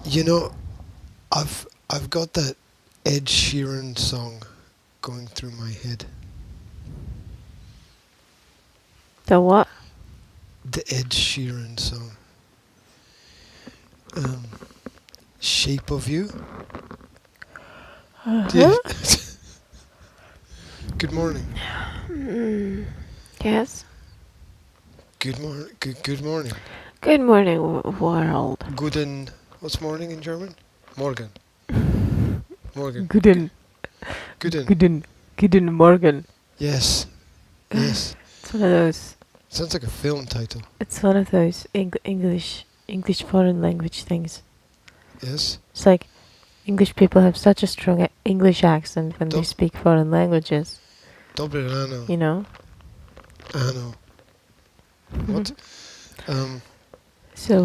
You know, I've got that Ed Sheeran song going through my head. The what? The Ed Sheeran song. Um, Shape of You. Uh-huh. Good morning. Yes. Good morning. Good morning. Good morning, world. Guten. What's morning in German? Morgen. Morgen. Guten. Guten. Guten Morgen. Yes. Yes. It's one of those. Sounds like a film title. It's one of those English foreign language things. Yes. It's like English people have such a strong English accent when they speak foreign languages. Dobrano. You know. Ano. What? So.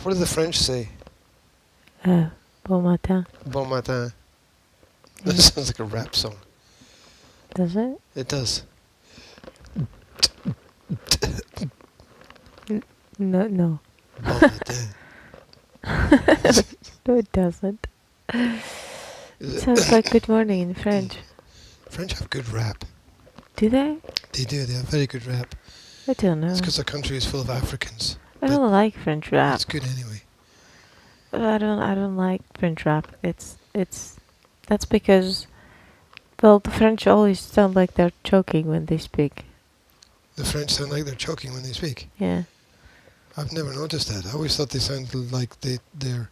What do the French say? Bon matin. Bon matin. That sounds like a rap song. Does it? It does. No. Bon matin. No, it doesn't. It sounds like good morning in French. French have good rap. Do they? They do. They have very good rap. I don't know. It's because their country is full of Africans. I don't like French rap. It's good anyway. I don't like French rap. That's because, well, the French always sound like they're choking when they speak. The French sound like they're choking when they speak. Yeah. I've never noticed that. I always thought they sounded like their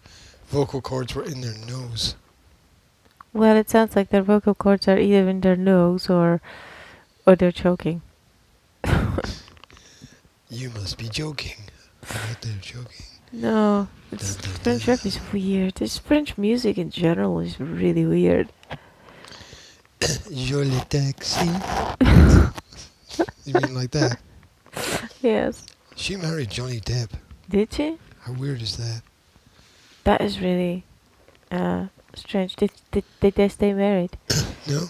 vocal cords were in their nose. Well, it sounds like their vocal cords are either in their nose or they're choking. You must be joking. I bet they're joking. No, French rap is weird. This French music in general is really weird. Jolie taxi. You mean like that? Yes. She married Johnny Depp. Did she? How weird is that? That is really strange. Did they stay married? No?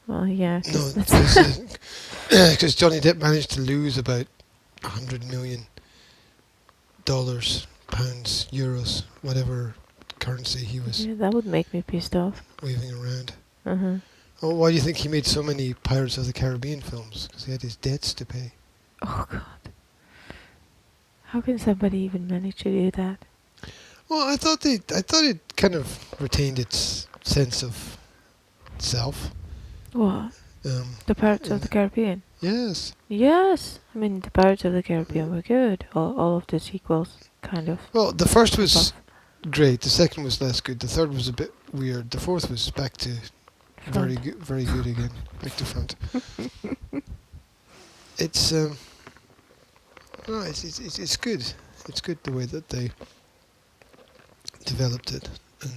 Well, yeah. No, because Johnny Depp managed to lose about $100 million, pounds, euros, whatever currency he was Yeah, that would make me pissed off. waving around. Uh-huh. Oh, why do you think he made so many Pirates of the Caribbean films? Because he had his debts to pay. Oh, God. How can somebody even manage to do that? Well, I thought it kind of retained its sense of self. What? The Pirates of the Caribbean? Yes. Yes. I mean, the Pirates of the Caribbean were good. All of the sequels, kind of. Well, the first was great. The second was less good. The third was a bit weird. The fourth was back to very good again. Back to front. It's no, it's good. It's good the way that they developed it and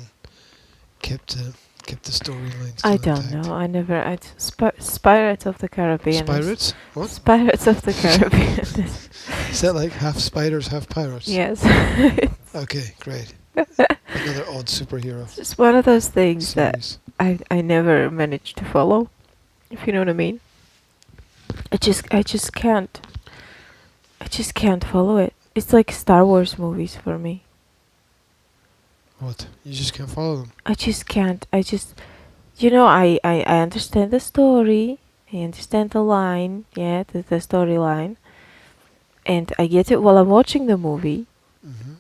kept the storylines. I don't know. I never. Pirates of the Caribbean. Pirates? What? Pirates of the Caribbean. Is that like half spiders, half pirates? Yes. Okay, great. Another odd superhero. It's one of those things series. that I never managed to follow. If you know what I mean. I just can't follow it. It's like Star Wars movies for me. What? You just can't follow them? I just can't. I understand the story. I understand the line. Yeah, the storyline. And I get it while I'm watching the movie. Mm-hmm.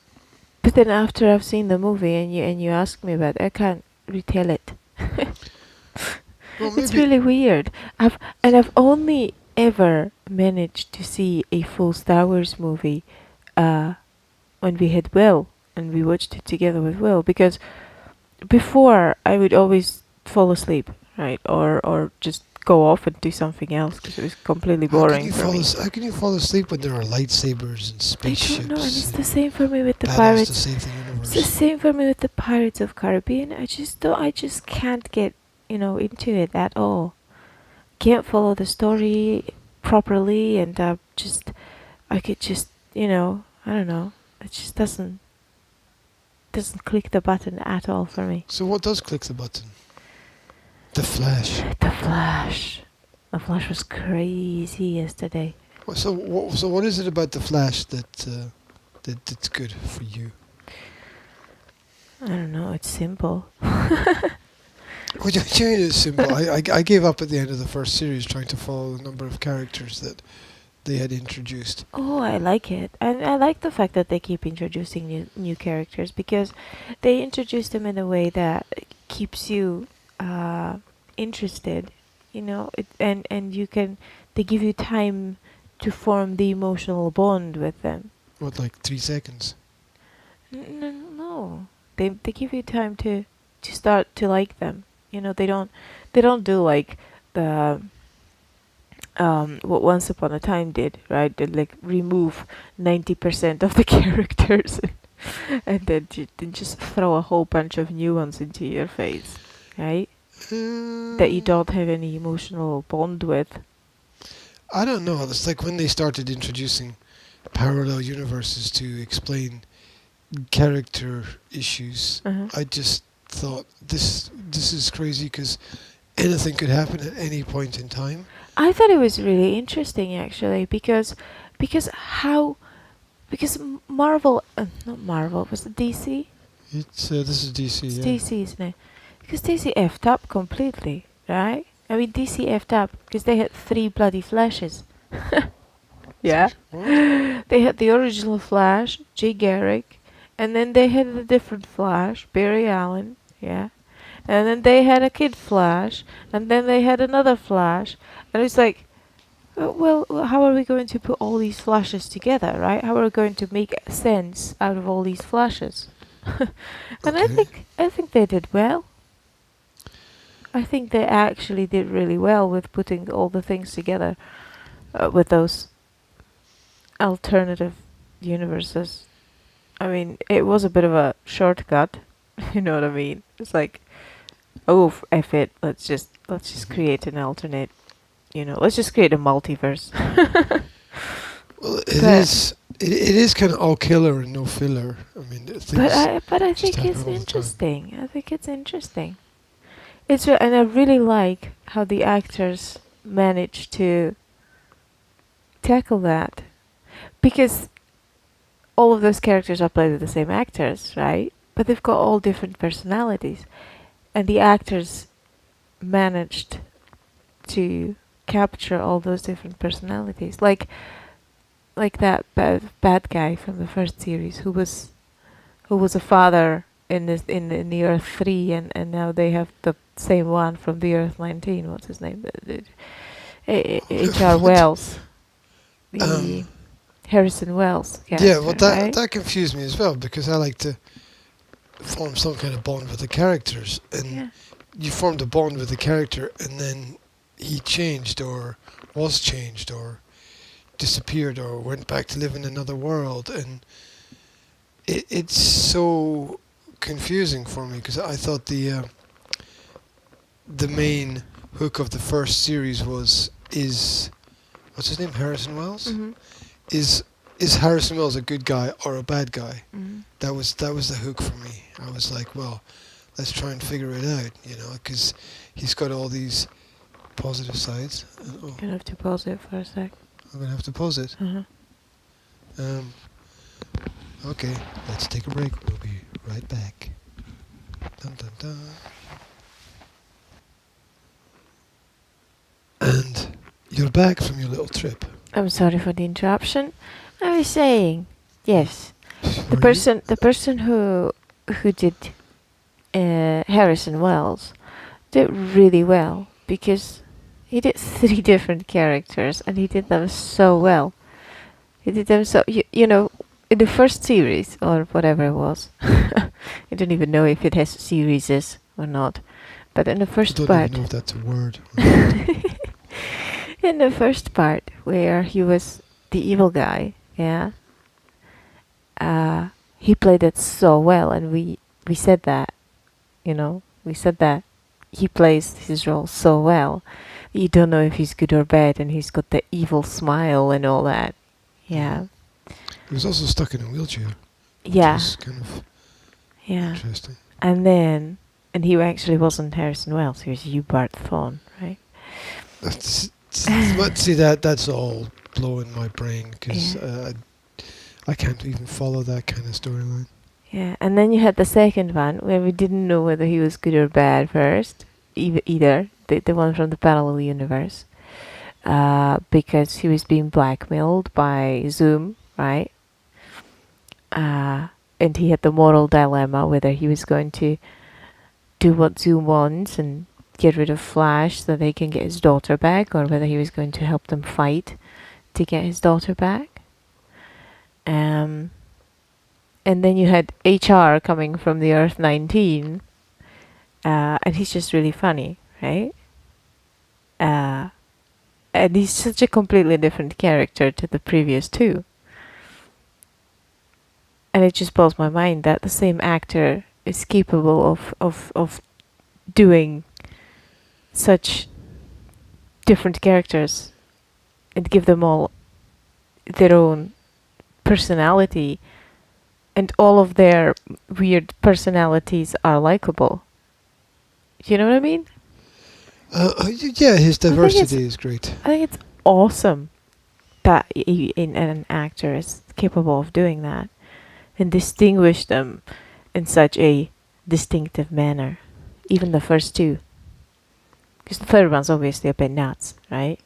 But then after I've seen the movie and you ask me about it, I can't retell it. Well, it's really weird. I've only ever managed to see a full Star Wars movie when we had Will and we watched it together with Will, because before I would always fall asleep, right, or just go off and do something else because it was completely boring for me. How can you fall asleep when there are lightsabers and spaceships? I don't know, and it's the same for me with the Pirates. To save the universe. It's the same for me with the Pirates of Caribbean. I just can't get into it at all. Can't follow the story properly, and I could just I don't know. It just doesn't click the button at all for me. So what does click the button? The Flash. The Flash. The Flash was crazy yesterday. So what is it about the Flash that's good for you? I don't know. It's simple. What do you mean it's simple? I gave up at the end of the first series trying to follow the number of characters that they had introduced. Oh, I like it. And I like the fact that they keep introducing new characters because they introduce them in a way that keeps you interested, you know, and you can, they give you time to form the emotional bond with them. What, like 3 seconds? No. They give you time to start to like them. You know, they don't do like the what Once Upon a Time did, right? They like remove 90% of the characters and then just throw a whole bunch of new ones into your face, right? That you don't have any emotional bond with. I don't know. It's like when they started introducing parallel universes to explain character issues. Uh-huh. I just thought this is crazy because anything could happen at any point in time. I thought it was really interesting actually because how because Marvel not Marvel, was it DC? It's this is DC, It's yeah. DC, isn't it? Because DC effed up completely, right? I mean DC effed up because they had 3 bloody Flashes. Yeah. What? They had the original Flash, Jay Garrick, and then they had a different Flash, Barry Allen, yeah. And then they had a Kid Flash, and then they had another Flash, and it's like, well, how are we going to put all these Flashes together, right? How are we going to make sense out of all these Flashes? And Okay. I think they did well. I think they actually did really well with putting all the things together with those alternative universes. I mean, it was a bit of a shortcut. You know what I mean? It's like, oh, F it. Let's just create an alternate. You know, let's just create a multiverse. Well, But it is kind of all killer and no filler. I mean, but I just think happen it's all the time. interesting. I think it's interesting. And I really like how the actors manage to tackle that because all of those characters are played with the same actors, right? But they've got all different personalities, and the actors managed to capture all those different personalities, like that bad guy from the first series who was a father in the Earth 3, and now they have the same one from the Earth 19. What's his name? H.R. Wells, the Um, Harrison Wells character, yeah, well, right? that confused me as well because I like to form some kind of bond with the characters, and Yeah. you formed a bond with the character, and then he changed or was changed or disappeared or went back to live in another world, and it's so confusing for me because I thought the main hook of the first series is what's his name, Harrison Wells? Mm-hmm. Is Harrison Wells a good guy or a bad guy? Mm-hmm. That was the hook for me. I was like, well, let's try and figure it out, you know, because he's got all these positive sides. Gonna have to pause it for a sec. I'm gonna have to pause it. Uh-huh. Okay, let's take a break. We'll be right back. Dun, dun, dun. And you're back from your little trip. I'm sorry for the interruption. I was saying, yes, Were you? the person who did Harrison Wells did really well because he did 3 different characters and he did them so well. He did them so you know, in the first series or whatever it was. I don't even know if it has series or not. But in the I first don't part, even know if that's a word. in the first part where he was the evil guy, yeah, he played it so well, and we said that, you know, we said that he plays his role so well. You don't know if he's good or bad, and he's got the evil smile and all that. Yeah, He was also stuck in a wheelchair, which yeah, was kind of yeah. interesting. And he actually wasn't Harrison Wells. He was Hugh Bart Thorne, right? But see, that's all blowing my brain because Yeah. I can't even follow that kind of storyline. Yeah, and then you had the second one where we didn't know whether he was good or bad first, either the one from the parallel universe, because he was being blackmailed by Zoom, right? Uh, and he had the moral dilemma whether he was going to do what Zoom wants and get rid of Flash so they can get his daughter back, or whether he was going to help them fight to get his daughter back. And then you had HR coming from the Earth 19, and he's just really funny, right? And he's such a completely different character to the previous two. And it just blows my mind that the same actor is capable of doing such different characters and give them all their own personality, and all of their weird personalities are likable. You know what I mean? Yeah, his diversity is great. I think it's awesome that an actor is capable of doing that and distinguish them in such a distinctive manner. Even the first two. Because the third one's obviously a bit nuts, right?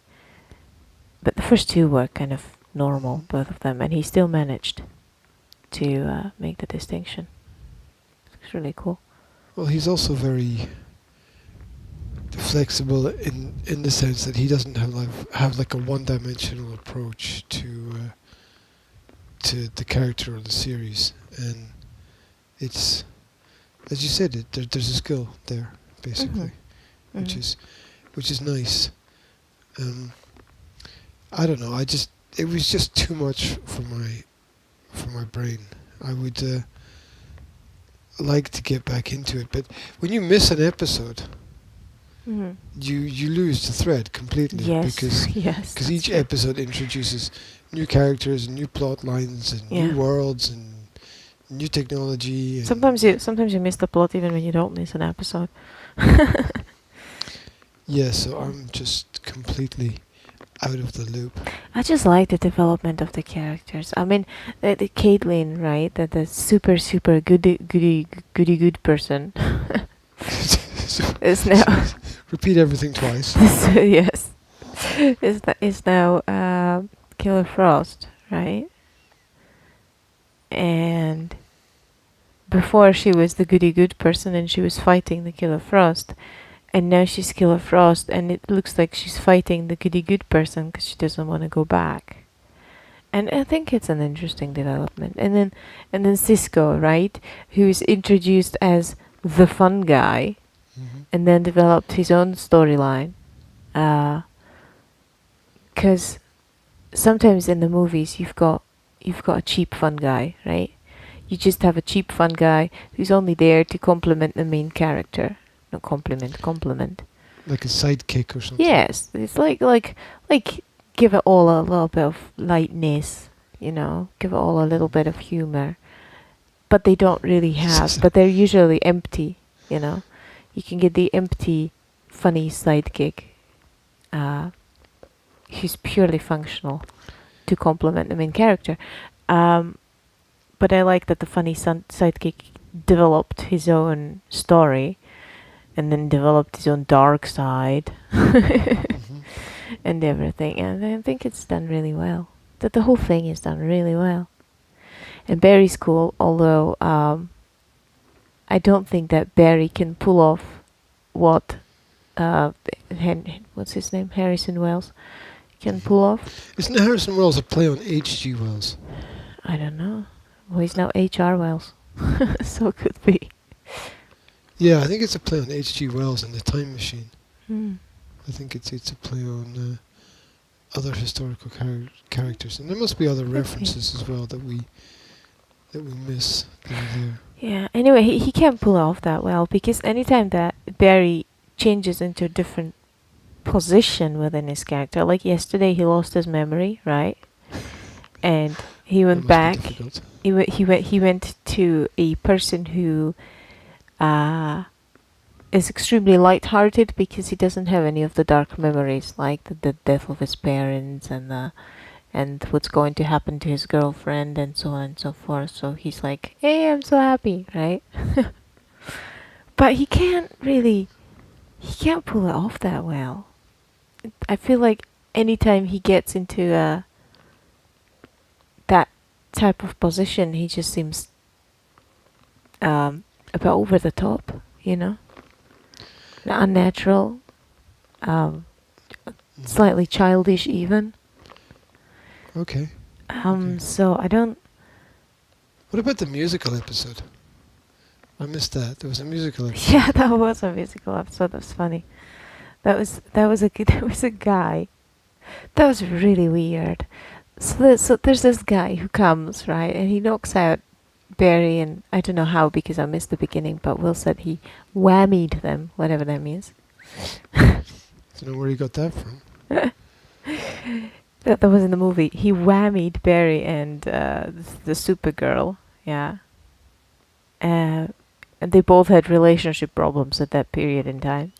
But the first two were kind of normal, both of them, and he still managed to make the distinction. It's really cool. Well, he's also very flexible in the sense that he doesn't have like a one-dimensional approach to the character or the series, and it's, as you said, there's a skill there basically, which is nice. I don't know. It was just too much for my brain. I would like to get back into it, but when you miss an episode, you lose the thread completely. Yes, because each episode introduces new characters and new plot lines and new worlds and new technology. And sometimes you miss the plot even when you don't miss an episode. Yeah, so I'm just completely out of the loop. I just like the development of the characters. I mean, the Caitlyn, right? The super goody good person is now Repeat everything twice. yes, is now Killer Frost, right? And before she was the goody good person and she was fighting the Killer Frost, and now she's Killer Frost, and it looks like she's fighting the goody good person because she doesn't want to go back. And I think it's an interesting development. And then Cisco, right, who's introduced as the fun guy, and then developed his own storyline. Because sometimes in the movies you've got a cheap fun guy, right? You just have a cheap fun guy who's only there to complement the main character. Not complement. Like a sidekick or something. Yes, it's like give it all a little bit of lightness, you know, give it all a little bit of humor. But they don't really have, but they're usually empty, you know. You can get the empty, funny sidekick who's purely functional to complement the main character. But I like that the funny sidekick developed his own story and then developed his own dark side and everything. And I think it's done really well. That the whole thing is done really well. And Barry's cool, although I don't think that Barry can pull off what what's his name, Harrison Wells, can pull off. Isn't Harrison Wells a play on H.G. Wells? I don't know. Well, he's now H.R. Wells, so it could be. Yeah, I think it's a play on H.G. Wells and the Time Machine. Mm. I think it's a play on other historical characters, and there must be other references as well that we miss that are there. Yeah. Anyway, he can't pull off that well because anytime that Barry changes into a different position within his character, like yesterday, he lost his memory, right? And he went back. He went to a person who is extremely light-hearted because he doesn't have any of the dark memories, like the death of his parents and and what's going to happen to his girlfriend and so on and so forth. So he's like, hey, I'm so happy, right? But he can't pull it off that well. I feel like anytime he gets into that type of position, he just seems a bit over the top, unnatural, slightly childish even. Okay. So I don't. What about the musical episode? I missed that. There was a musical episode. Yeah, that was a musical episode. That was funny. That was a guy. That was really weird. So there's this guy who comes, right, and he knocks out Barry, and I don't know how because I missed the beginning, but Will said he whammied them, whatever that means. I don't know where he got that from. That was in the movie. He whammied Barry and the Supergirl, yeah. And they both had relationship problems at that period in time.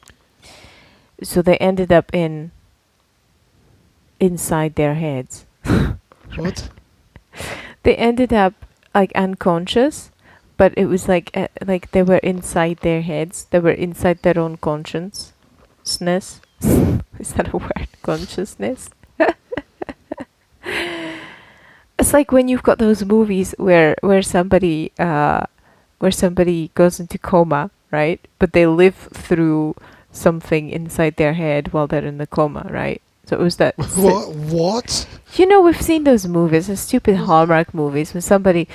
So they ended up inside their heads. What? They ended up like unconscious, but it was like they were inside their heads. They were inside their own consciousness. Is that a word? Consciousness. It's like when you've got those movies where somebody goes into coma, right? But they live through something inside their head while they're in the coma, right? So it was that. What? We've seen those movies, the stupid Hallmark movies, when somebody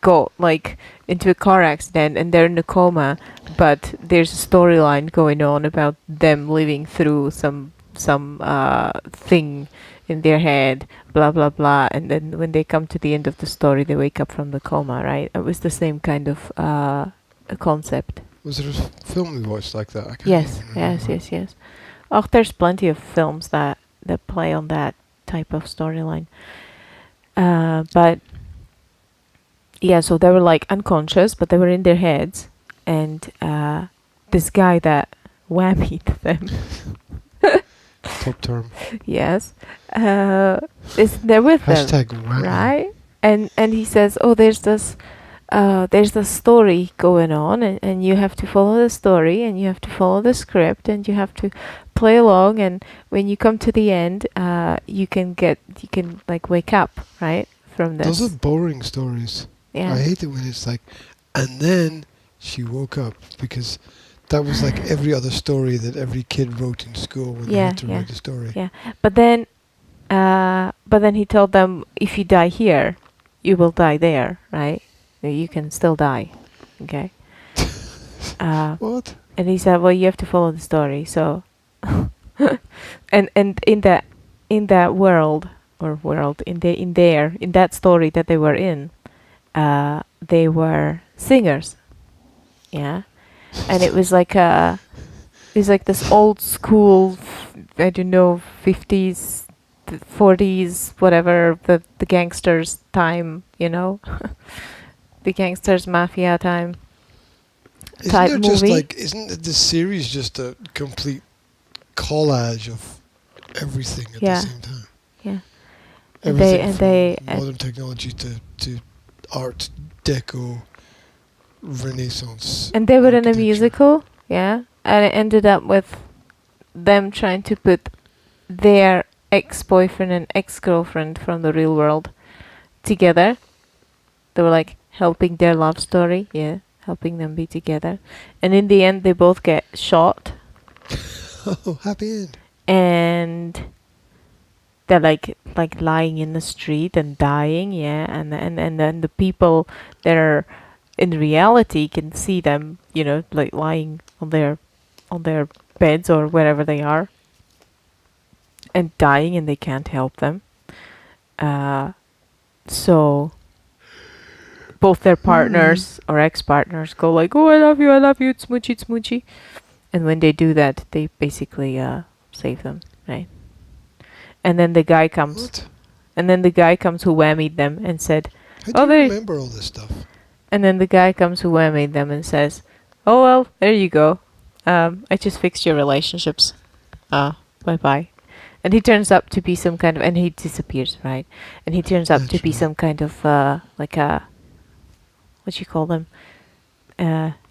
got like into a car accident and they're in a coma, but there's a storyline going on about them living through some thing in their head, blah blah blah, and then when they come to the end of the story, they wake up from the coma, right? It was the same kind of concept. Was there a film we watched like that? I can't Yes. remember. Oh, there's plenty of films that play on that type of storyline. But yeah, so they were like unconscious, but they were in their heads, and this guy that whammied them. Top term. Yes, is there with them, #whammy. right? And he says, oh, there's this story going on, and you have to follow the story, and you have to follow the script, and you have to play along, and when you come to the end, you can like wake up, right, from this. Those are boring stories. Yeah. I hate it when it's like, and then she woke up, because that was like every other story that every kid wrote in school when they had to write a story. Yeah, but then he told them, if you die here, you will die there, right? You can still die, okay? What? And he said, well, you have to follow the story. So, and in that world in that story that they were in, they were singers, yeah. And it was like this old school, I don't know, 50s, 40s, whatever, the gangsters time, the gangsters mafia time type movie. Isn't the series just a complete collage of everything at the same time? Yeah. Everything from modern technology to Art Deco, Renaissance. And they were in a architecture. musical, yeah, and it ended up with them trying to put their ex-boyfriend and ex-girlfriend from the real world together. They were like helping their love story, helping them be together. And in the end, they both get shot. Oh, happy end. And they're like lying in the street and dying, and then the people that are in reality can see them, like lying on their beds or wherever they are, and dying, and they can't help them. So both their partners or ex-partners go like, oh, I love you, it's smoochy. And when they do that, they basically save them, right? And then the guy comes. What? And then the guy comes who whammied them and said, How do you remember all this stuff? And then the guy comes who whammied them and says, oh, well, there you go. I just fixed your relationships. Bye-bye. And he turns up to be some kind of, and he disappears, right? And he turns up to be Naturally. some kind of like a, what you call them,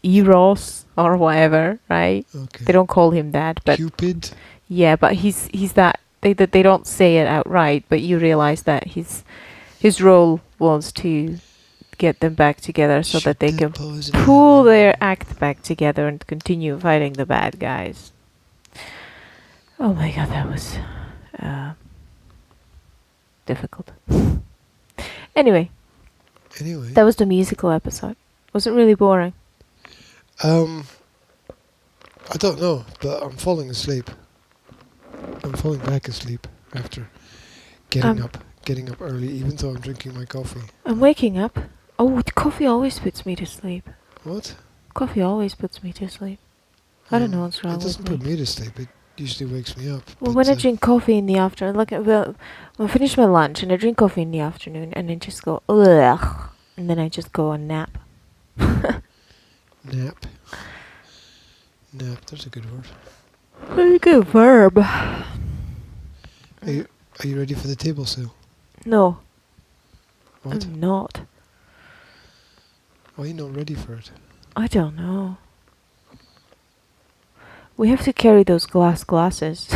Eros or whatever, right? Okay. They don't call him that, but Cupid. yeah, but he's that. They don't say it outright, but you realize that his role was to get them back together so that they can pull their act back together and continue fighting the bad guys. Oh my god, that was difficult. Anyway, Anyway. that was the musical episode. Was it really boring? I don't know, but I'm falling asleep. I'm falling back asleep after getting up early, even though I'm drinking my coffee. I'm waking up. Oh, coffee always puts me to sleep. What? Coffee always puts me to sleep. I don't know what's wrong It doesn't with put me. me to sleep. It usually wakes me up. Well, but, when I drink coffee in the afternoon, like well, when I finish my lunch and I drink coffee in the afternoon, and then just go ugh, and then I just go and nap. Nap. Nap. There's a good word. Very good verb. Are you ready for the table sale? No, What? I'm not. Why are you not ready for it? I don't know. We have to carry those glasses.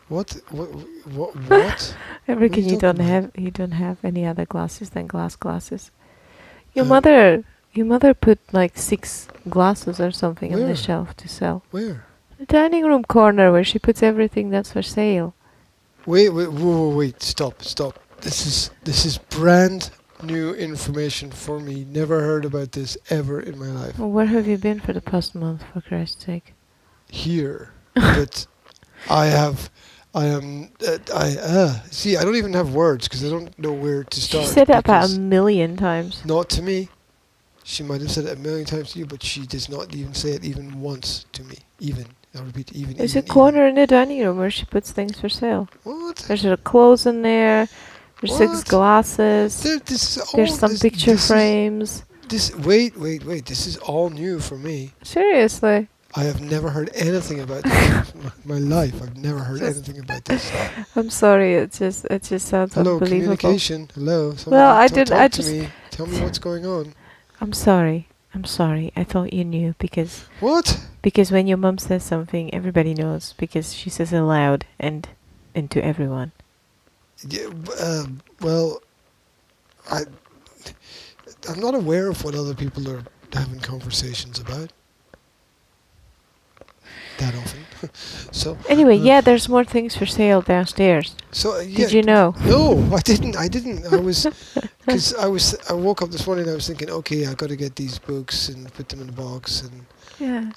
What? What? I reckon you you don't talking about? have any other glasses than glasses. Your Uh, mother put like 6 glasses or something on Where? the shelf to sell. Where? The dining room corner where she puts everything that's for sale. Wait, stop. This is brand new information for me. Never heard about this ever in my life. Well, where have you been for the past month, for Christ's sake? Here, but I see, I don't even have words because I don't know where to She start. said it about because a million times. not to me. She might have said it a million times to you, but she does not even say it even once to me. Even. I'll repeat, even. There's even, a corner in the dining room where she puts things for sale. What? There's her clothes in there. There's 6 What? glasses. This is all. There's some picture frames. Wait. This is all new for me. Seriously. I have never heard anything about this in my life. I've never heard Just- anything about this. I'm sorry. It just sounds Hello, unbelievable. communication. Hello. Well, I didn't- Talk I to just- me. Tell me what's going on. I'm sorry. I thought you knew because when your mum says something, everybody knows because she says it loud and to everyone. Yeah, well, I'm not aware of what other people are having conversations about that often. So Anyway, yeah, there's more things for sale downstairs. so yeah. Did you know? No, I didn't. I was because I woke up this morning and I was thinking, okay, I got to get these books and put them in a box and Yeah.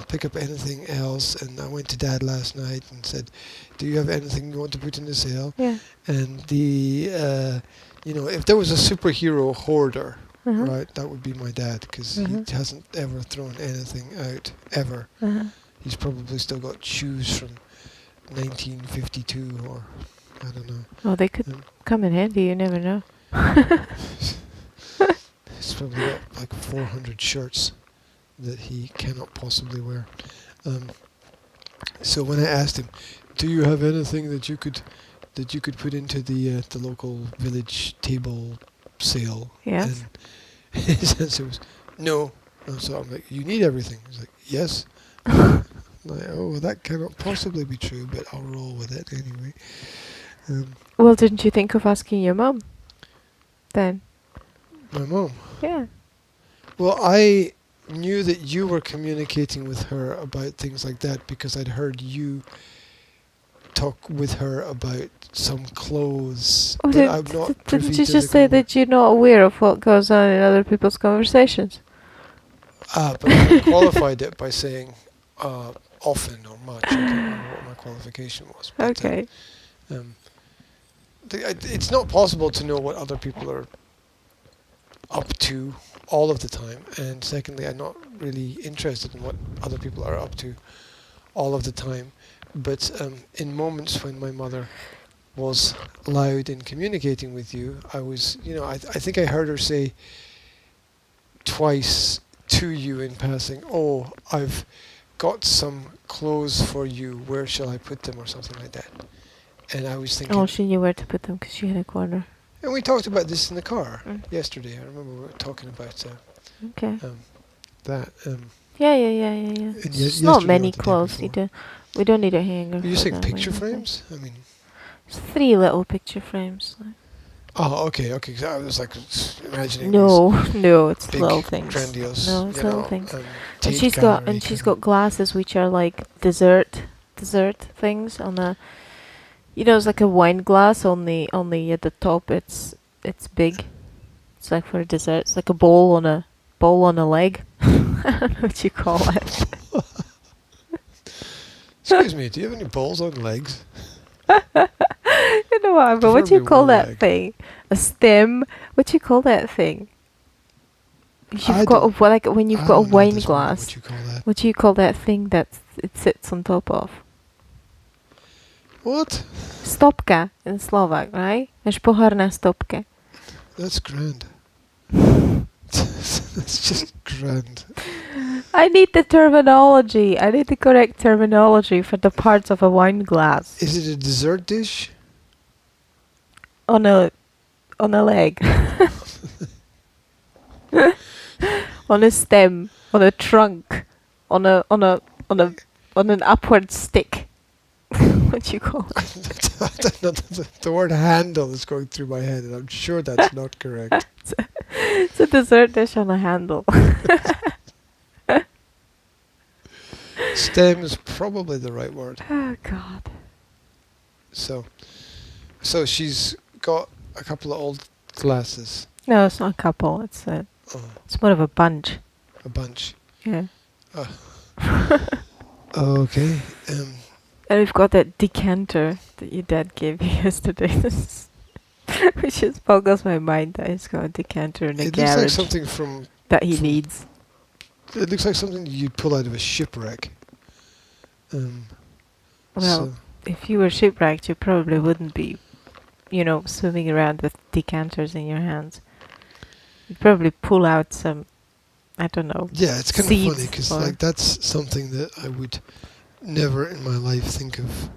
pick up anything else. And I went to Dad last night and said, do you have anything you want to put in the sale? Yeah. And if there was a superhero hoarder, Uh-huh. right, that would be my dad because Mhm. he hasn't ever thrown anything out ever. Uh-huh. He's probably still got shoes from 1952 or I don't know. Oh, they could Um, come in handy. You never know. He's probably got like 400 shirts that he cannot possibly wear. So when I asked him, "Do you have anything that you could put into the local village table sale?" Yes. And his answer was no. And so I'm like, "You need everything." He's like, "Yes." Like, oh, well, that cannot possibly be true, but I'll roll with it anyway. Well, didn't you think of asking your mum? Then. My mom. Yeah. Well, I knew that you were communicating with her about things like that because I'd heard you talk with her about some clothes. Oh, but I'm not privy didn't you to just the say conver- that you're not aware of what goes on in other people's conversations? But I qualified it by saying often or much. I can't remember what my qualification was. But, Okay. It's not possible to know what other people are up to all of the time. And secondly, I'm not really interested in what other people are up to all of the time. But in moments when my mother was loud in communicating with you, I was, I think I heard her say twice to you in passing, "Oh, I've got some clothes for you. Where shall I put them, or something like that? And I was thinking, Oh, she knew where to put them because she had a corner. and we talked about this in the car Mm. yesterday. I remember we were talking about Okay. that. Yeah. And It's not yesterday or many the day clothes. before. We don't need a hanger. Are you for saying that, picture like, okay. frames? I mean, It's 3 little picture frames. oh, okay. 'Cause I was like imagining No, it's these little big, things. grandiose, No, it's you little know, things. And Tate she's Gallery got glasses which are like dessert things on a. It's like a wine glass. Only at the top it's big. It's like for a dessert. It's like a bowl on a leg. I don't know what you call it. Excuse me, do you have any balls on legs? You know what? But what do you Preferably call one that leg. thing? A stem? What do you call that thing? I You've got don't- like when you've I got a don't know wine this morning glass. What you call that? What do you call that thing that it sits on top of? What? Stopka in Slovak, right? Máš pohár na stopke. That's grand. That's just grand. I need the terminology. I need the correct terminology for the parts of a wine glass Is it a dessert dish? on a leg, on a stem, on a trunk, on an upward stick. What do you call it? I don't know, the word handle is going through my head, and I'm sure that's not correct. It's a dessert dish on a handle. Stem is probably the right word. Oh God. So she's got a couple of old glasses. No, it's not a couple. It's more of a bunch. A bunch. Yeah. Okay. And we've got that decanter that your dad gave me yesterday. Which just boggles my mind that he's got a decanter in a It looks like garage something from. that he needs. It looks like something you'd pull out of a shipwreck. Well, if you were shipwrecked, you probably wouldn't be, swimming around with decanters in your hands. You'd probably pull out some, I don't know. Yeah, it's kind of seeds funny because or- that's something that I would never in my life think of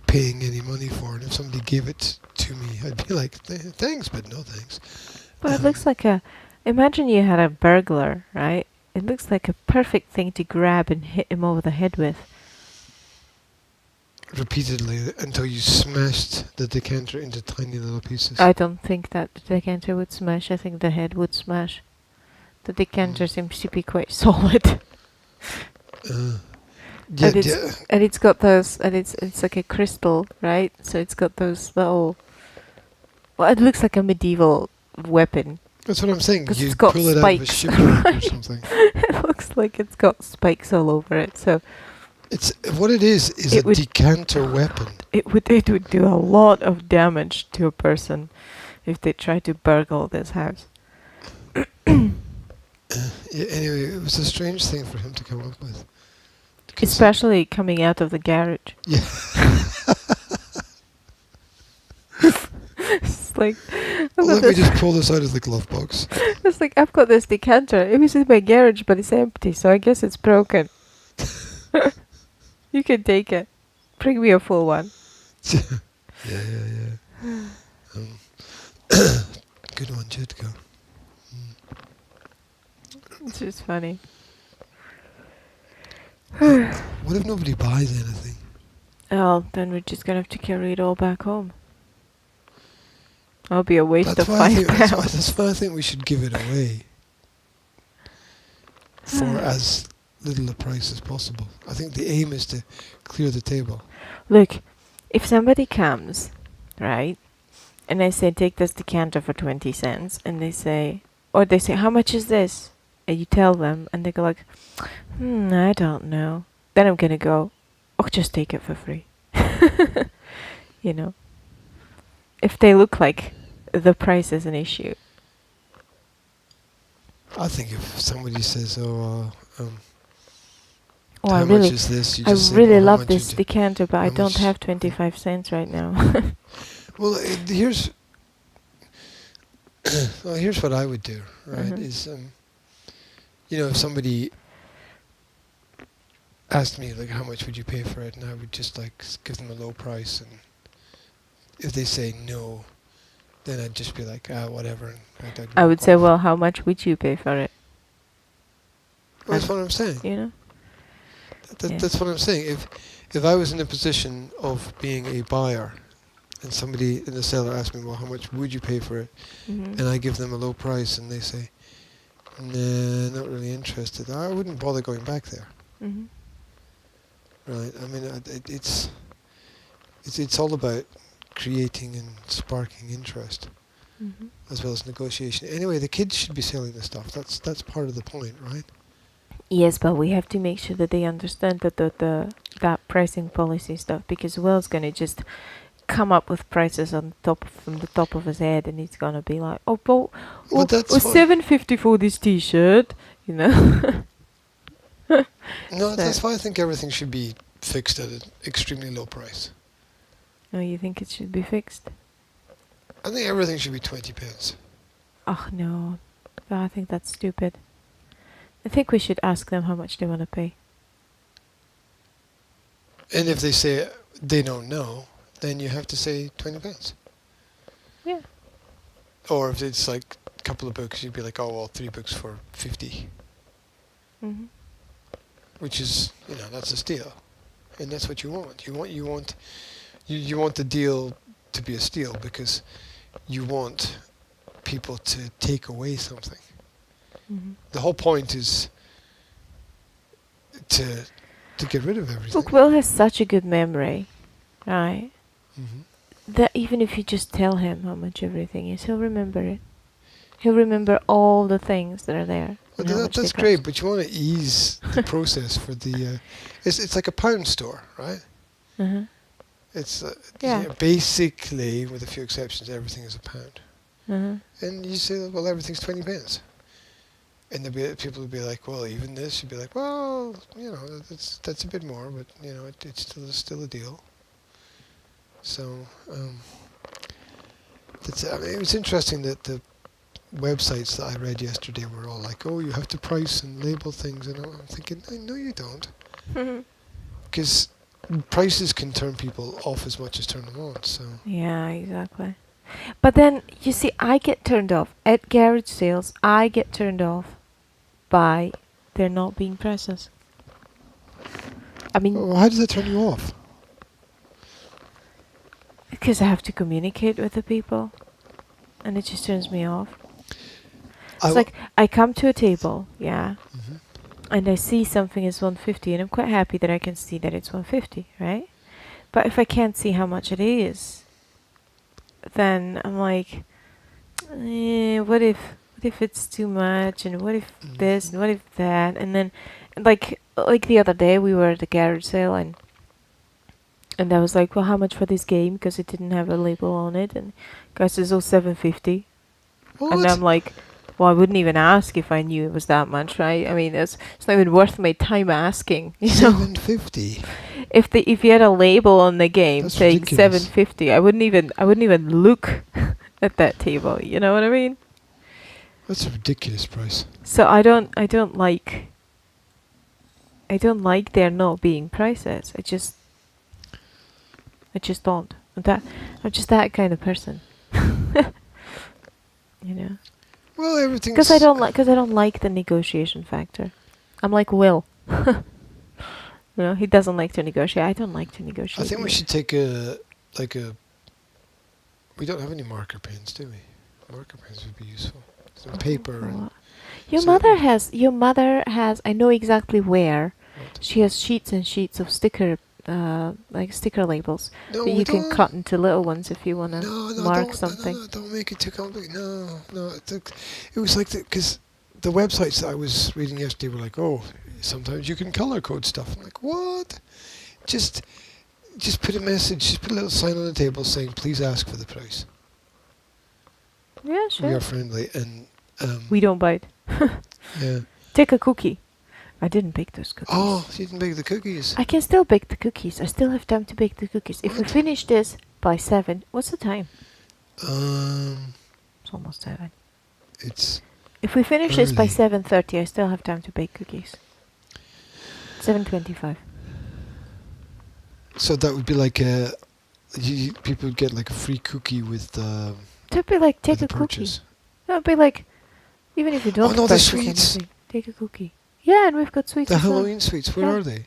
paying any money for, and if somebody gave it to me, I'd be like, thanks, but no thanks. But it looks like imagine you had a burglar, right? It looks like a perfect thing to grab and hit him over the head with. Repeatedly until you smashed the decanter into tiny little pieces. I don't think that the decanter would smash. I think the head would smash. The decanter seems to be quite solid. Yeah, And it's got those, and it's like a crystal, right? So it's got those little. Well, it looks like a medieval weapon. that's what I'm saying. 'Cause You it's got pull it out of a spikes. shipwreck or something. It looks like it's got spikes all over it. So It's what it is It a would- decanter weapon. it would do a lot of damage to a person if they try to burgle this house. Anyway, it was a strange thing for him to come up with. 'Cause- Especially coming out of the garage. Yeah. It's like Let me just pull this out of the glove box. it's like I've got this decanter. It was in my garage, but it's empty, so I guess it's broken. You can take it. Bring me a full one. Yeah. Good one, Jitko. It's just funny. What if nobody buys anything? Oh, then we're just gonna have to carry it all back home. That'll be a waste That's of why, I £5. think, that's why I think we should give it away for as little a price as possible. I think the aim is to clear the table. Look, if somebody comes, right, and I say take this decanter for 20 cents, and they say, how much is this? And you tell them, and they go like, I don't know. Then I'm gonna go, just take it for free. If they look like the price is an issue. I think if somebody says, Oh, how much is this? You I just say, really "Well, how love much this would you-" decanter, but I how don't much- have 25 cents right now. Well, here's what I would do, right? Mhm. Is if somebody asked me like how much would you pay for it, and I would just like give them a low price, and if they say no, then I'd just be like whatever, and I'd I would walk say, off. well, how much would you pay for it? Well, that's And what I'm saying. you know, yeah. That's what I'm saying. If I was in a position of being a buyer, and somebody in the seller asked me, well, how much would you pay for it, Mhm. and I give them a low price, and they say, nah, not really interested, I wouldn't bother going back there. Mhm. Right? I mean, it's all about creating and sparking interest Mhm. as well as negotiation. Anyway, the kids should be selling the stuff. That's part of the point, right? Yes, but we have to make sure that they understand the that pricing policy stuff, because Will's gonna just come up with prices on top from the top of his head, and he's gonna be like, oh, but Well, that's fine. $7.50 for this T-shirt, you know. No, So, that's why I think everything should be fixed at an extremely low price. oh, you think it should be fixed? I think everything should be 20 pence. Oh no, I think that's stupid. I think we should ask them how much they want to pay. And if they say they don't know, then you have to say 20 pence. Yeah. Or if it's like a couple of books, you'd be like, oh, well, 3 books for 50, Mhm. which is, that's a steal. And that's what you want. You want the deal to be a steal because you want people to take away something. Mhm. The whole point is to get rid of everything. Look, Will has such a good memory, right? Hmm. That even if you just tell him how much everything is, he'll remember it. He'll remember all the things that are there. Well, And how much that's they great, cost. but you want to ease the process for the. It's like a pound store, right? Uh-huh. It's Yeah. basically, with a few exceptions, everything is a pound. Uh-huh. And you say, well, everything's 20 pence. And people will be like, well, even this. You'd be like, well, that's a bit more, but it's still a deal. So I mean, it was interesting that the websites that I read yesterday were all like, oh, you have to price and label things, and I'm thinking, no, you don't, because prices can turn people off as much as turn them on. So Yeah, exactly. But then, you see, I get turned off. At garage sales, I get turned off by there not being prices. I mean, well, how does that turn you off? because I have to communicate with the people, and it just turns me off. It's like, I come to a table, yeah, Mhm. and I see something is 150, and I'm quite happy that I can see that it's 150, right? But if I can't see how much it is, then I'm like, what if it's too much, and what if this, and what if that, and then, like the other day we were at the garage sale, and I was like, well, how much for this game, because it didn't have a label on it, and guy says, oh, $7.50, What? and I'm like, well, I wouldn't even ask if I knew it was that much, right? I mean, it's not even worth my time asking, you know. $7.50. If you had a label on the game That's saying ridiculous. $7.50, I wouldn't even look at that table. You know what I mean? That's a ridiculous price. So I don't like there not being prices. I just don't. I'm just that kind of person. You know. Well, everything's. Because I don't like the negotiation factor. I'm like Will. You know, he doesn't like to negotiate. I don't like to negotiate. I think we either. should take we don't have any marker pens, do we? Marker pens would be useful. Some paper and. What? Your so- mother has. I know exactly where. What? She has sheets and sheets of sticker labels No, that we you can don't. cut into little ones if you want to No, mark don't, something. No, don't make it too complicated. No. It was like because the websites that I was reading yesterday were like, oh, sometimes you can color code stuff. I'm like, what? Just put a message, just put a little sign on the table saying, please ask for the price. Yeah, We sure. are friendly, and We don't bite. yeah. Take a cookie. I didn't bake those cookies. Oh, so you didn't bake the cookies. I can still bake the cookies. I still have time to bake the cookies. If we What? finish this by 7, what's the time? It's almost 7. It's If we finish this by early. 7:30, I still have time to bake cookies. $7.25. So that would be like people would get like a free cookie with That'd be like, take the a cookie. purchase. That'd be like, even if you don't no, the purchase sweets. anything, take a cookie. Yeah, and we've got sweets The as well. Halloween sweets, where Yeah. are they?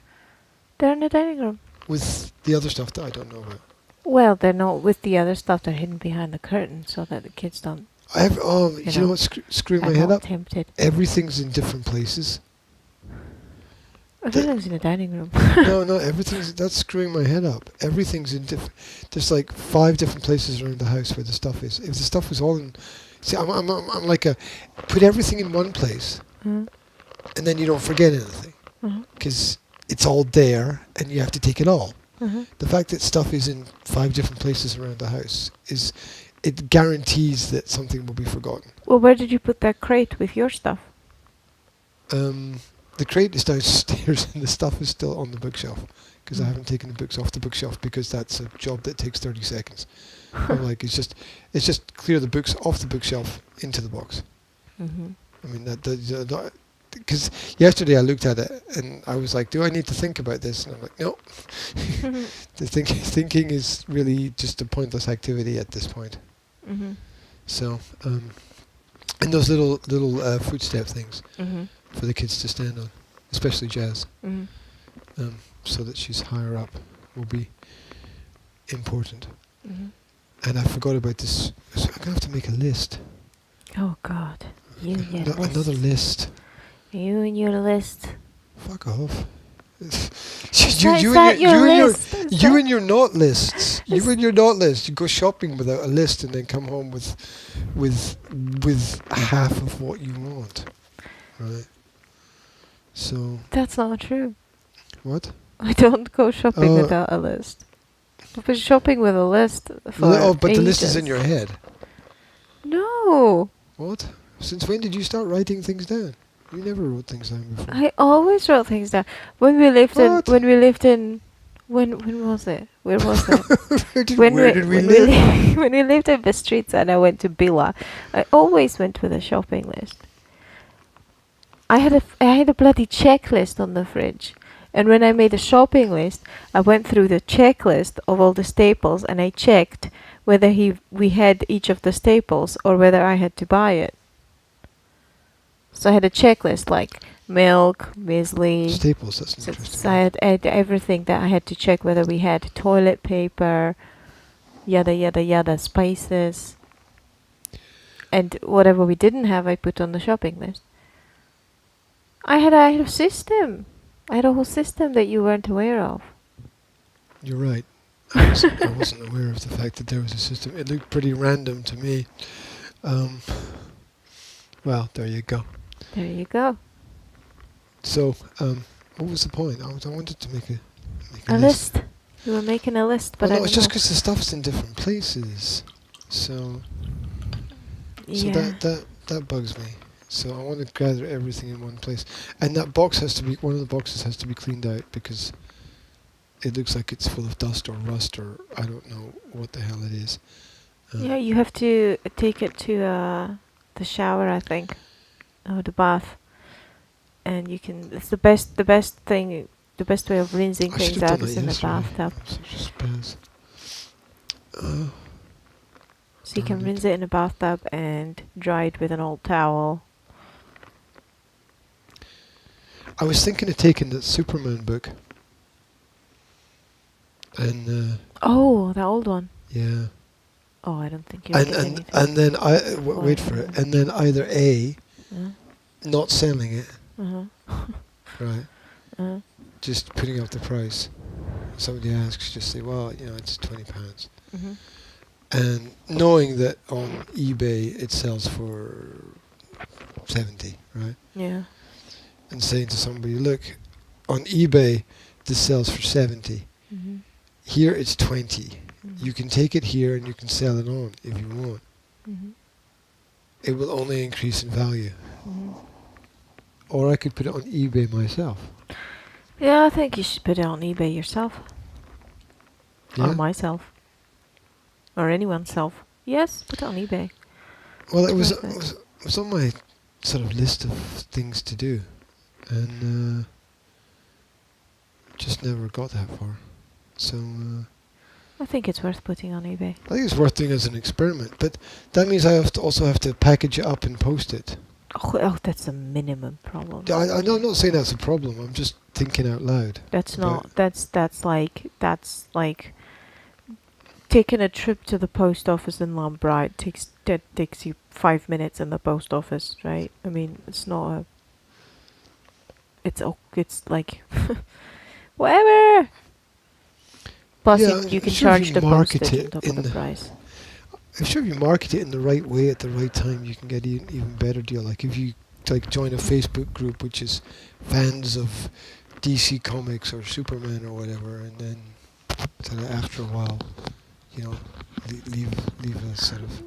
They're in the dining room. With the other stuff that I don't know about. Well, they're not with the other stuff. They're hidden behind the curtain so that the kids don't You know, know what's screwing my are head not up? tempted. Everything's in different places. Everything's in the dining room. No, that's screwing my head up. Everything's in different. There's like 5 different places around the house where the stuff is. If the stuff was all in, see, I'm like put everything in one place, Mhm. and then you don't forget anything Mhm. because it's all there, and you have to take it all. Mhm. The fact that stuff is in 5 different places around the house it guarantees that something will be forgotten. Well, where did you put that crate with your stuff? The crate is downstairs and the stuff is still on the bookshelf because I Mm. haven't taken the books off the bookshelf because that's a job that takes 30 seconds. I'm like, it's just clear the books off the bookshelf into the box. Mm-hmm. I mean, because yesterday I looked at it and I was like, do I need to think about this? And I'm like, no. The thinking is really just a pointless activity at this point. Mm-hmm. So, and those little footstep things Mm-hmm. for the kids to stand on, especially Jazz, Mm-hmm. so that she's higher up, will be important. Mm-hmm. And I forgot about this. So I'm gonna have to make a list. Oh God, you and your list. Another list. You and your list. Fuck off. Is that your list? Is You that- and your not lists. Is- You and your not list. You go shopping without a list and then come home with half of what you want. Right. So That's not true. what? I don't go shopping Oh. without a list. I've been shopping with a list for But the list is in ages. your head. No, What? Since when did you start writing things down? You never wrote things down before. I always wrote things down. When we lived What? when was it? Where was it? where did when we live? when we lived in the streets and I went to Billa, I always went with a shopping list. I had a bloody checklist on the fridge. And when I made a shopping list, I went through the checklist of all the staples and I checked whether we had each of the staples or whether I had to buy it. So I had a checklist like milk, muesli. Staples, that's So, interesting. so I had everything that I had to check whether we had toilet paper, yada yada yada, spices. And whatever we didn't have, I put on the shopping list. I had a system. I had a whole system that you weren't aware of. You're right. I wasn't aware of the fact that there was a system. It looked pretty random to me. Well, there you go. There you go. So, what was the point? I wanted to make A list. We were making a list, but Well, I no, it's don't just know. because the stuff's in different places. So Yeah. that bugs me. So I want to gather everything in one place, and that box has to be one of the boxes has to be cleaned out because it looks like it's full of dust or rust or I don't know what the hell it is. Yeah, you have to take it to the shower, I think, or the bath, and you can. It's the best thing, the best way of rinsing I should things have out done is that in the yesterday. bathtub. I'm such a spaz. So you can darn it. rinse it in a bathtub and dry it with an old towel. I was thinking of taking the Superman book, and Oh, the old one. yeah, Oh, I don't think you'll get anything. and then wait for it, and then either A, not selling it, Uh-huh. right, Uh-huh. just putting up the price. Somebody asks, just say, well, it's £20, Mm-hmm. and knowing that on eBay it sells for 70, right, Yeah. and saying to somebody, look, on eBay this sells for 70. Mm-hmm. Here it's 20. Mm-hmm. You can take it here and you can sell it on if you want. Mm-hmm. It will only increase in value. Mm-hmm. Or I could put it on eBay myself. Yeah, I think you should put it on eBay yourself. Yeah? Or myself. Or anyone's self. Yes, put it on eBay. Well, it was, Perfect. it was on my sort of list of things to do. And just never got that far. So I think it's worth putting on eBay. I think it's worth doing as an experiment. But that means I also have to package it up and post it. Oh, that's a minimum problem. I'm not saying that's a problem. I'm just thinking out loud. That's not. That's like taking a trip to the post office in Lambright takes you 5 minutes in the post office, right? I mean, it's not a. It's like whatever. Plus, you can charge the postage on top of the price. I'm sure if you market it in the right way at the right time, you can get an even better deal. Like if you join a Facebook group which is fans of DC Comics or Superman or whatever, and then after a while, leave a sort of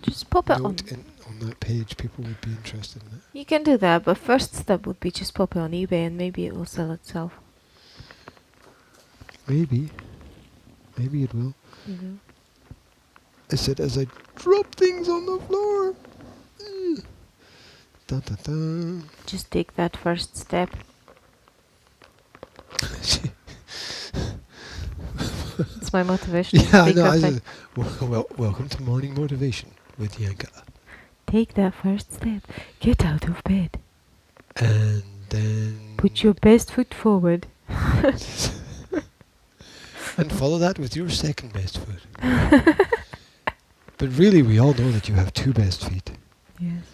just pop it note on that page. People would be interested in it. You can do that, but first step would be just pop it on eBay, and maybe it will sell itself. Maybe it will. Mm-hmm. I said as I drop things on the floor. Da, da, da. Just take that first step. It's my motivation. Yeah, I know. I said, welcome to Morning Motivation with Yanka. Take that first step. Get out of bed. And then... Put your best foot forward. And follow that with your second best foot. But really, we all know that you have two best feet. Yes.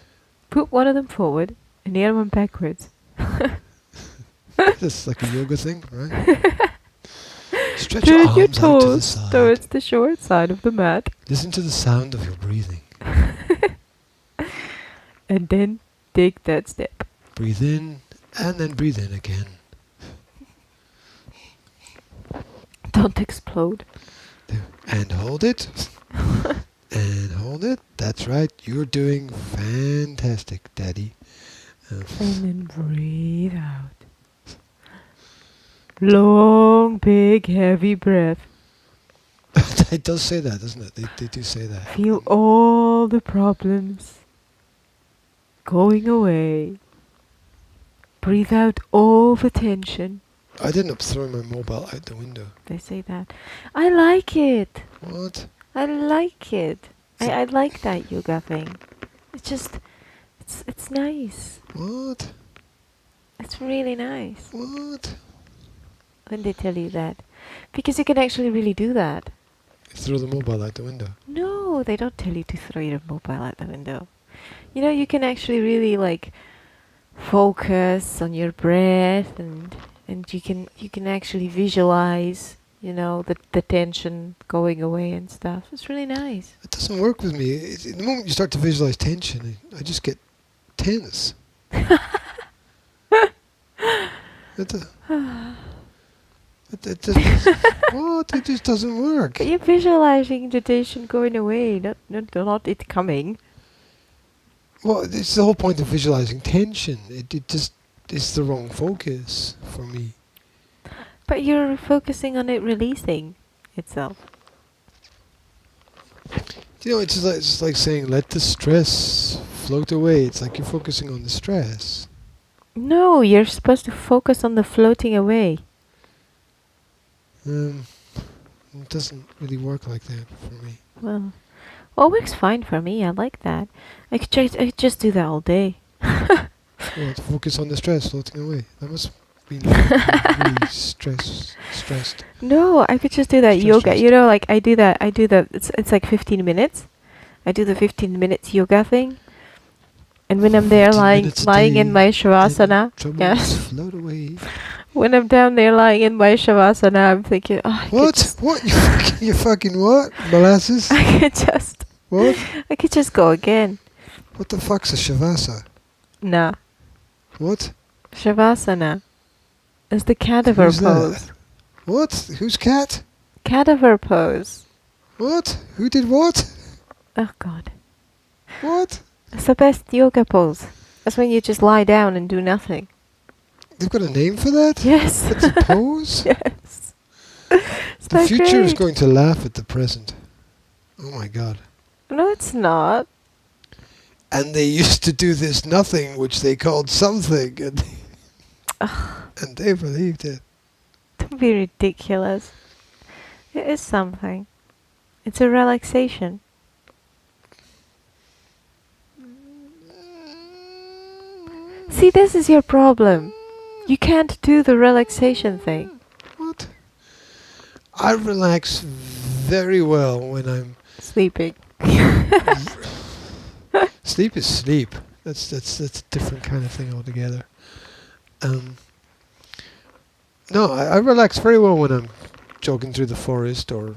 Put one of them forward and the other one backwards. That's like a yoga thing, right? Stretch your arms your out to the toes side. towards the short side of the mat. Listen to the sound of your breathing. And then take that step. Breathe in and then breathe in again. Don't explode. And hold it. And hold it. That's right. You're doing fantastic, Daddy. And then breathe out. Long, big, heavy breath. It does say that, doesn't it? They do say that. Feel all the problems going away. Breathe out all the tension. I'd end up throwing my mobile out the window. They say that. I like it. What? I like it. I like that yoga thing. It's just, it's nice. What? It's really nice. What? When they tell you that. Because you can actually really do that. Throw the mobile out the window. No, they don't tell you to throw your mobile out the window. You can actually really focus on your breath and you can actually visualize, the tension going away and stuff. It's really nice. It doesn't work with me. The moment you start to visualize tension, I just get tense. It just doesn't work. But you're visualizing the tension going away, not it coming. Well, it's the whole point of visualizing tension. It just is the wrong focus for me. But you're focusing on it releasing itself. It's just like saying, let the stress float away. It's like you're focusing on the stress. No, you're supposed to focus on the floating away. It doesn't really work like that for me. Well, it works fine for me. I like that. I could just do that all day. Well, to focus on the stress floating away. That must be really stressed. No, I could just do that yoga. Stressed. I do that. It's like 15 minutes. I do the 15 minutes yoga thing. And when I'm there lying in my shavasana, yes. Float away. When I'm down there lying in my shavasana, I'm thinking, what? What? You fucking what? Molasses? I could just go again. What the fuck's a shavasa? Nah. What? Shavasana. It's the cadaver Who's pose. That? What? Who's cat? Cadaver pose. What? Who did what? Oh God. What? It's the best yoga pose. That's when you just lie down and do nothing. They've got a name for that? Yes. That's a pose? Yes. The future is going to laugh at the present. Oh my God. No, it's not. And they used to do this nothing, which they called something, and they believed it. Don't be ridiculous. It is something. It's a relaxation. See, this is your problem. You can't do the relaxation thing. What? I relax very well when I'm Sleeping. sleep is sleep. That's a different kind of thing altogether. No, I relax very well when I'm jogging through the forest or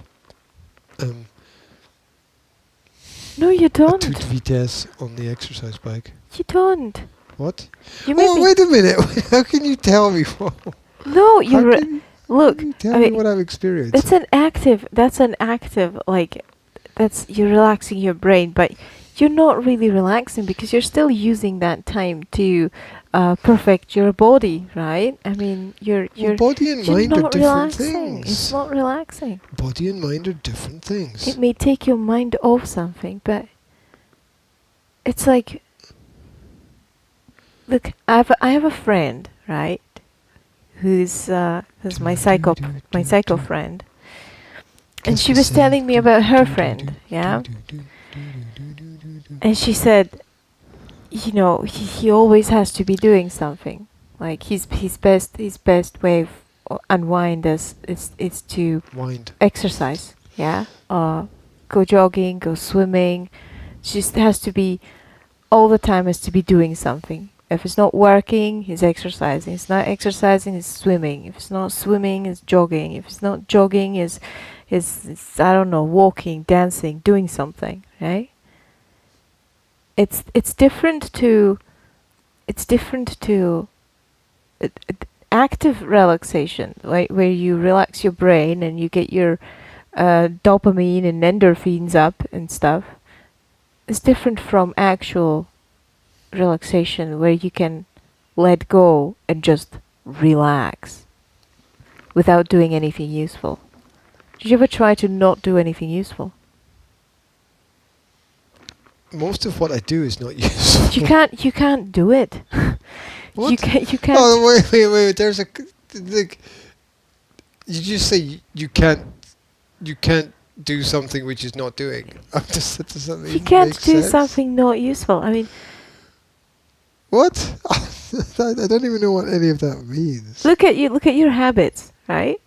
No, you a don't. toute vitesse on the exercise bike. You don't. What? You may Oh, be- wait a minute. How can you tell me? No, How you can look. you tell I me mean, what I've experienced? That's an active, like, that's, you're relaxing your brain, but you're not really relaxing because you're still using that time to perfect your body, right? I mean, Well, body and you're mind are not different relaxing. It's things. not relaxing. Body and mind are different things. It may take your mind off something, but it's like, look, I have a friend, right? Who's my psycho friend. And she was telling me about her friend, yeah? And she said, you know, he always has to be doing something. Like his best way of unwind is to Wind. exercise, yeah? Go jogging, go swimming. Just has to be, all the time has to be doing something. If it's not working, he's exercising. If it's not exercising, he's swimming. If it's not swimming, he's jogging. If it's not jogging, is I don't know, walking, dancing, doing something, right? It's different to active relaxation, right, where you relax your brain and you get your dopamine and endorphins up and stuff. It's different from actual relaxation where you can let go and just relax without doing anything useful. Did you ever try to not do anything useful? Most of what I do is not useful. You can't do it. What? You can't. Oh, wait. There's a... Like, you just say you can't do something which is not doing. I'm just... That doesn't You even can't make do sense. something not useful. I mean, What? I don't even know what any of that means. look at your habits, right?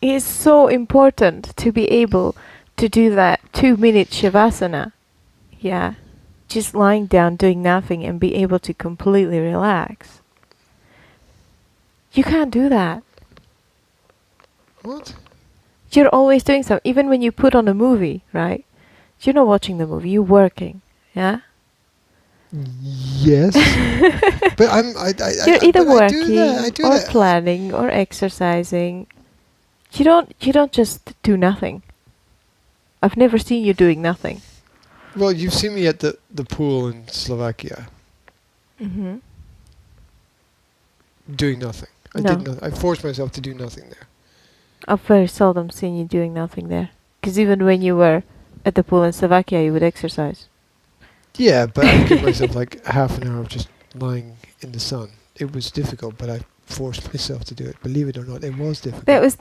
It is so important to be able to do that 2-minute shavasana. Yeah. Just lying down doing nothing and be able to completely relax. You can't do that. What? You're always doing something. Even when you put on a movie, right? You're not watching the movie, you're working. Yeah? Yes. But You're either but I do working that, I do or that. planning or exercising. You don't just do nothing. I've never seen you doing nothing. Well, you've seen me at the pool in Slovakia Mm-hmm. doing nothing. I No. did nothing. I forced myself to do nothing there. I've very seldom seen you doing nothing there. Because even when you were at the pool in Slovakia, you would exercise. Yeah, but I give myself like half an hour of just lying in the sun. It was difficult, but I forced myself to do it. Believe it or not, it was difficult. That was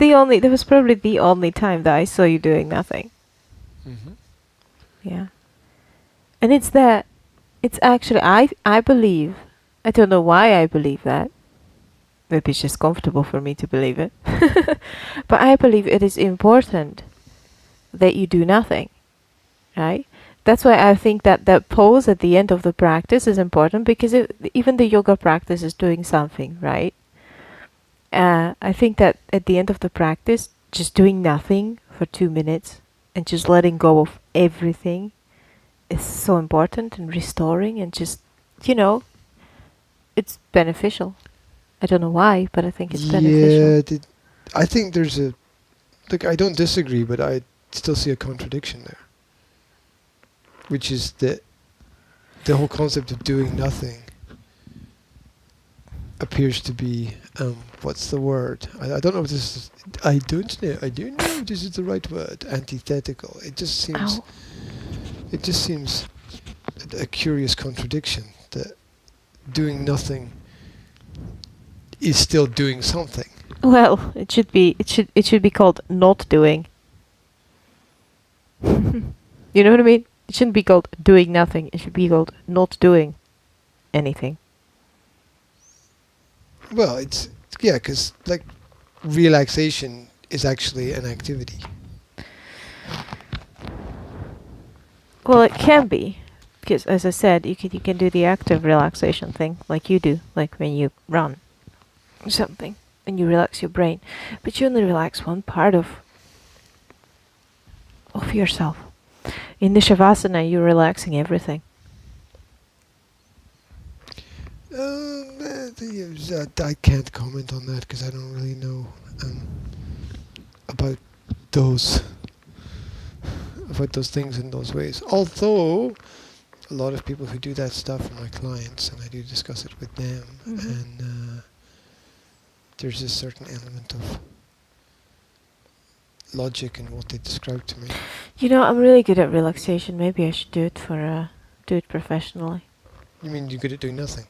probably the only time that I saw you doing nothing. Mm-hmm. Yeah. And it's actually, I believe, I don't know why I believe that. Maybe it's just comfortable for me to believe it. But I believe it is important that you do nothing, right? That's why I think that pose at the end of the practice is important, because even the yoga practice is doing something, right? I think that at the end of the practice, just doing nothing for 2 minutes and just letting go of everything is so important, and restoring, and just, it's beneficial. I don't know why, but I think it's beneficial. Yeah, I think there's a... Look, I don't disagree, but I still see a contradiction there. Which is the whole concept of doing nothing appears to be, what's the word? I don't know if this is... I don't know if this is the right word. Antithetical. It just seems... Ow. It just seems a curious contradiction that doing nothing is still doing something. Well, it should be called not doing. You know what I mean? It shouldn't be called doing nothing. It should be called not doing anything. Well, it's yeah, because like relaxation is actually an activity. Well, it can be, because as I said, you can do the active relaxation thing, like you do, like when you run or something, and you relax your brain, but you only relax one part of yourself. In the shavasana, you're relaxing everything. I can't comment on that because I don't really know about those things in those ways. Although a lot of people who do that stuff are my clients, and I do discuss it with them, and there's a certain element of logic in what they describe to me. You know, I'm really good at relaxation. Maybe I should do it professionally. You mean you're good at doing nothing?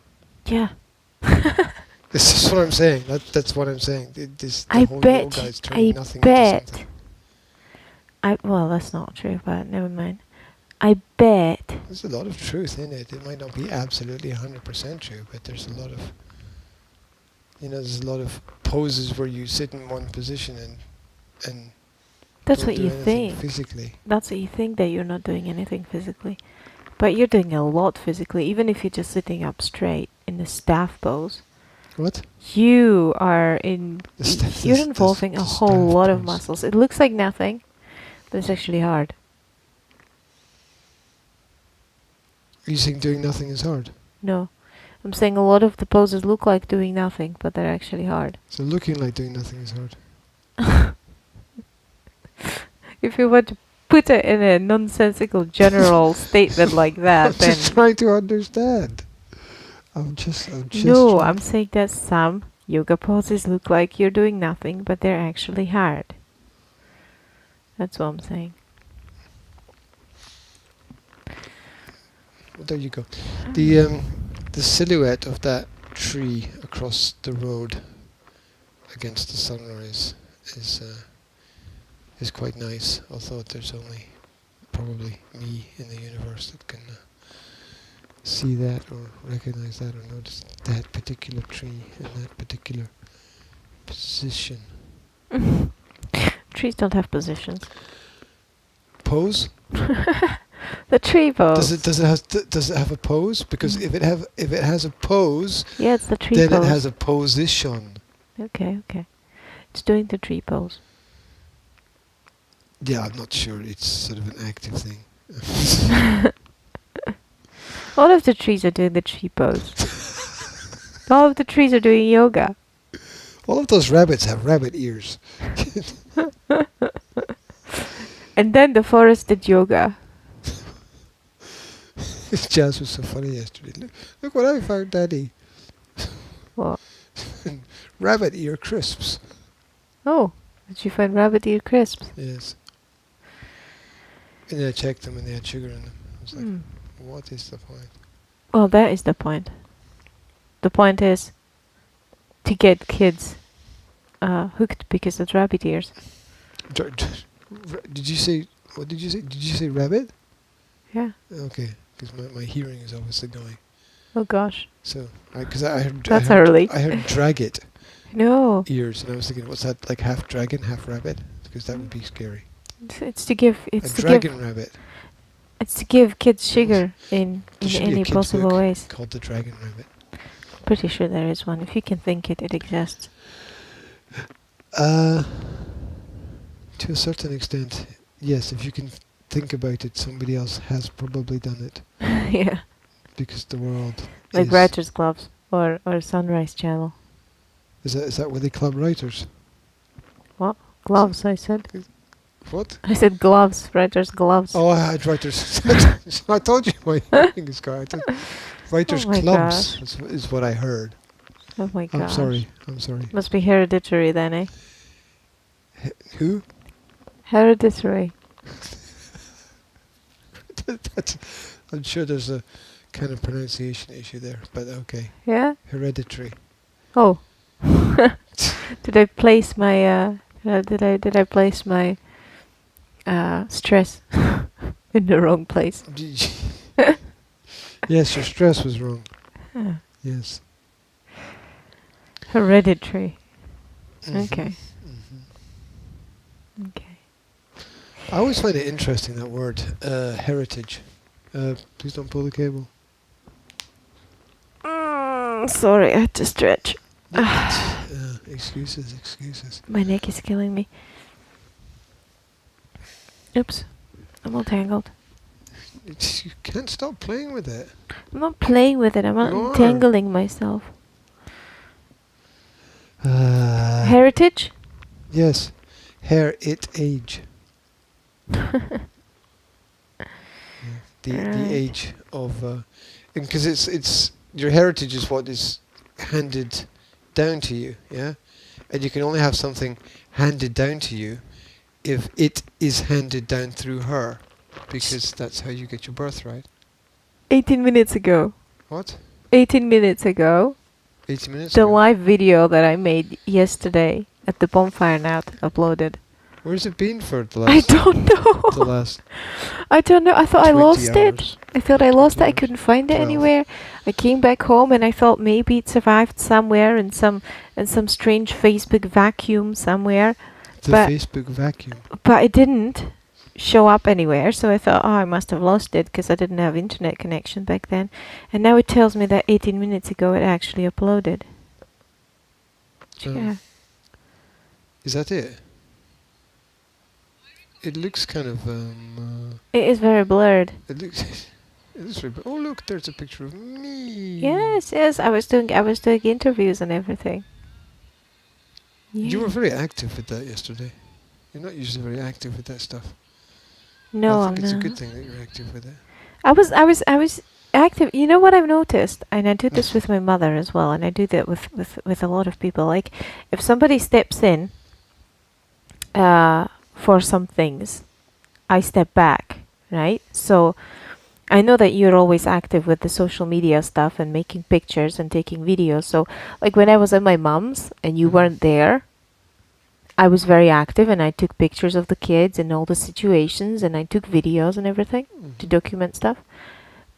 Yeah. This is what I'm saying. That's what I'm saying. The I whole bet. yoga is turning I nothing bet. into something. Well, that's not true, but never mind. I bet. There's a lot of truth in it. It might not be absolutely 100% true, but there's a lot of, there's a lot of poses where you sit in one position and That's don't what do you anything think. physically. That's what you think, that you're not doing anything physically. But you're doing a lot physically, even if you're just sitting up straight in the staff pose. What? You are in. You're involving the a whole staff lot of pose. muscles. It looks like nothing, but it's actually hard. Are you saying doing nothing is hard? No. I'm saying a lot of the poses look like doing nothing, but they're actually hard. So looking like doing nothing is hard. If you want to put it in a nonsensical general statement like that, I'm then just trying to understand. I'm just no, trying I'm saying that some yoga poses look like you're doing nothing, but they're actually hard. That's what I'm saying. Well, there you go. The silhouette of that tree across the road against the sunrise is quite nice. Although there's only probably me in the universe that can see that or recognize that or notice that particular tree in that particular position. Trees don't have positions. Pose? The tree pose. Does it have a pose? Because if it has a pose, Yeah, it's the tree then pose. it has a position. Okay. It's doing the tree pose. Yeah, I'm not sure it's sort of an active thing. All of the trees are doing the tree pose. All of the trees are doing yoga. All of those rabbits have rabbit ears. And then the forest did yoga. Jazz was so funny yesterday. Look what I found, Daddy. What? Rabbit ear crisps. Oh, did you find rabbit ear crisps? Yes. And then I checked them and they had sugar in them. I was like, Hmm. what is the point? Well, that is the point. The point is to get kids hooked because of rabbit ears. Did you say, what did you say? Did you say rabbit? Yeah. Okay, because my hearing is obviously going. Oh gosh. So, because I heard That's early. I heard dragget No. ears, and I was thinking, what's that, like half dragon, half rabbit? Because that would be scary. It's to give. A It's to dragon give. rabbit. It's to give kids sugar in There should be a any kid's possible book ways. called The Dragon Rabbit. Pretty sure there is one. If you can think it, it exists. To a certain extent, yes. If you can think about it, somebody else has probably done it. Yeah. Because the world Like is... Writer's Gloves or Sunrise Channel. Is that where they club writers? What? Gloves, I said. What? I said gloves. Writer's Gloves. Oh, I had writers. I told you my hearing is going. Writers' Oh my clubs gosh. is what I heard. Oh my god. I'm sorry. Must be hereditary then, eh? Who? Hereditary. I'm sure there's a kind of pronunciation issue there, but okay. Yeah? Hereditary. Oh. Did I place my did I place my stress in the wrong place? Yes, your stress was wrong. Huh. Yes. Hereditary. Mhm, Okay. mhm. Okay. I always find it interesting, that word, heritage. Please don't pull the cable. Sorry, I had to stretch. Excuses, excuses. My neck is killing me. Oops. I'm all tangled. You can't stop playing with it. I'm not playing with it. I'm not You are. entangling myself. Uh, Heritage? yes. Heritage. The Right. age of, because it's your heritage is what is handed down to you, yeah, and you can only have something handed down to you if it is handed down through her, because that's how you get your birthright. 18 minutes ago. What? 18 minutes ago. 18 minutes The ago. live video that I made yesterday at the bonfire night uploaded. Where's it been for the I last? don't know. The last. I don't know. I thought I 20 lost it. hours. I thought I lost it. 20 I hours. couldn't find it 12. anywhere. I came back home and I thought maybe it survived somewhere in some strange Facebook vacuum somewhere, The but- Facebook vacuum. but it didn't show up anywhere. So I thought, oh, I must have lost it because I didn't have internet connection back then. And now it tells me that 18 minutes ago it actually uploaded. Yeah. Is that it? It looks kind of It is very blurred. it looks it looks very oh look, there's a picture of me. Yes, yes. I was doing interviews and everything. You were Yeah. very active with that yesterday. You're not usually very active with that stuff. No, I I'm think it's not. a good thing that you're active with it. I was active. You know what I've noticed, and I do this with my mother as well, and I do that with a lot of people. Like, if somebody steps in, for some things, I step back, right? So, I know that you're always active with the social media stuff and making pictures and taking videos. So, like when I was at my mom's and you Mhm. weren't there, I was very active and I took pictures of the kids and all the situations and I took videos and everything to document stuff.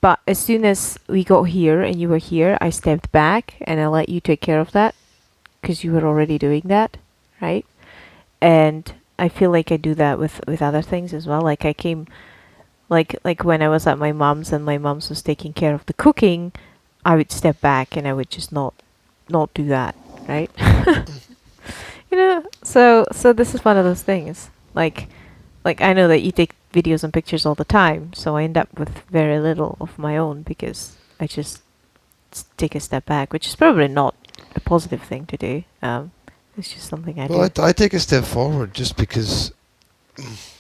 But as soon as we got here and you were here, I stepped back and I let you take care of that because you were already doing that, right? And I feel like I do that with other things as well. Like I came, like when I was at my mom's and my mom's was taking care of the cooking, I would step back and I would just not do that, right? You know, so this is one of those things. Like I know that you take videos and pictures all the time, so I end up with very little of my own because I just take a step back, which is probably not a positive thing to do. It's just something I Well, do. I take a step forward just because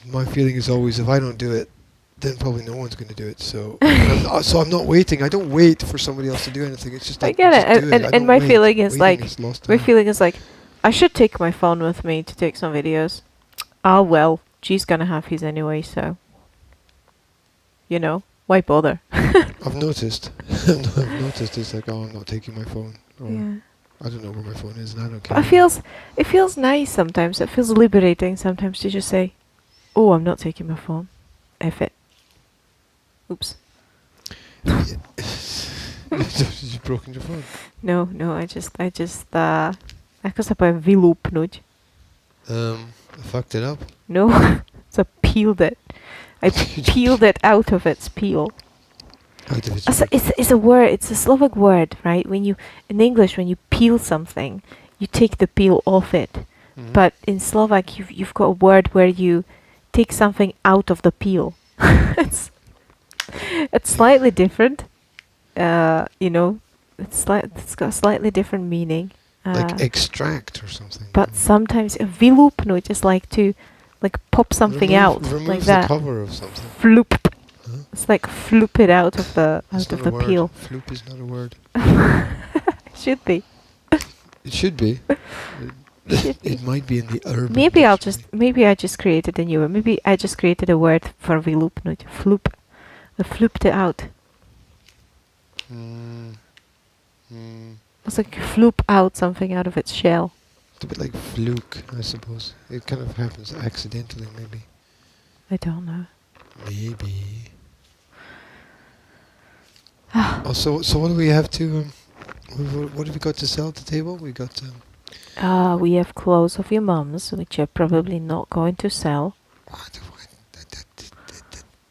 my feeling is always if I don't do it, then probably no one's going to do it. So, I'm not waiting. I don't wait for somebody else to do anything. It's just I like, get it, just do and I and don't my wait. feeling is Waiting like is lost my time. feeling is like I should take my phone with me to take some videos. Oh well, G's gonna have his anyway, so you know, why bother? I've noticed. I've noticed. It's like, oh, I'm not taking my phone. Or Yeah. I don't know where my phone is, and I don't But care. it feels nice sometimes. It feels liberating sometimes to just say, "Oh, I'm not taking my phone. F it." Oops. You've broken your phone. No, I just Ako sa pa vylupnúť. I fucked it up. No, so peeled it. I peeled it out of its peel. Out of its So it's a word. It's a Slovak word, right? When you in English, when you peel something, you take the peel off it. Mhm. But in Slovak, you've got a word where you take something out of the peel. it's slightly different. You know, it's got a slightly different meaning. like extract or something. But sometimes vylupnúť is like to pop something out remove like the that. cover of something. Floop. Huh? It's like floop it out of the That's not a word. peel. Floop is not a word. Should be. It should be. Should be. It might be in the urban. Maybe I just created a new word. Maybe I just created a word for vylupnúť. Floop. I flooped it out. Mm. Mm. It's like you floop out something out of its shell. It's a bit like fluke, I suppose. It kind of happens accidentally, maybe. I don't know. Maybe. So what do we have to? What have we got to sell at the table? We got. We have clothes of your mum's, which you're probably not going to sell.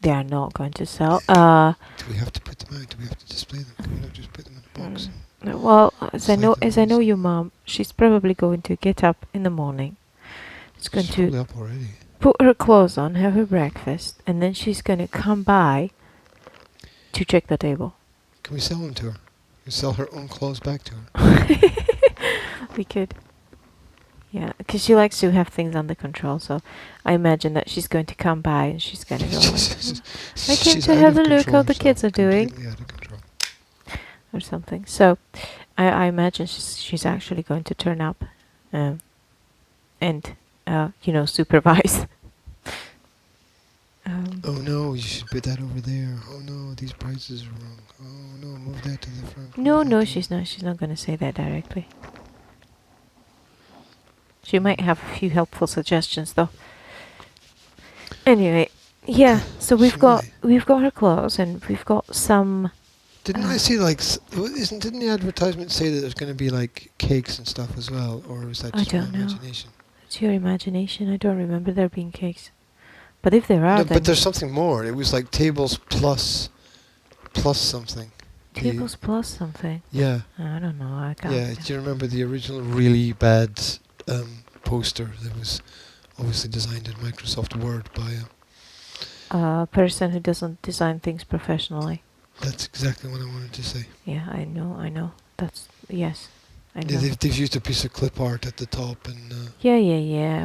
They are not going to sell. Do we have to put them out? Do we have to display them? Can we not just put them in a box? Well, as I know Slide your mum, she's probably going to get up in the morning. She's going She's to probably up already. put her clothes on, have her breakfast, and then she's going to come by to check the table. Can we sell them to her? We sell her own clothes back to her. We could. Yeah, because she likes to have things under control, so I imagine that she's going to come by and she's going to go like, I came She's to out have a of look control how the herself, kids are doing, completely out of control. or something. So I imagine she's actually going to turn up and, supervise. Oh no, you should put that over there. Oh no, these prices are wrong. Oh no, move that to the front. No, she's not. She's not going to say that directly. She might have a few helpful suggestions, though. Anyway, yeah. So we've got her clothes, and we've got some. Didn't I see like? Didn't the advertisement say that there's going to be like cakes and stuff as well, or is that I just my don't know. imagination? It's your imagination. I don't remember there being cakes, but if there are, No, then but there's something more. It was like tables plus something. tables plus something. Yeah. I don't know. I can't. Yeah. Do you remember the original really bad poster that was obviously designed in Microsoft Word by A person who doesn't design things professionally. That's exactly what I wanted to say. Yeah, I know. That's yes. I know. Yeah, they've used a piece of clip art at the top and Yeah.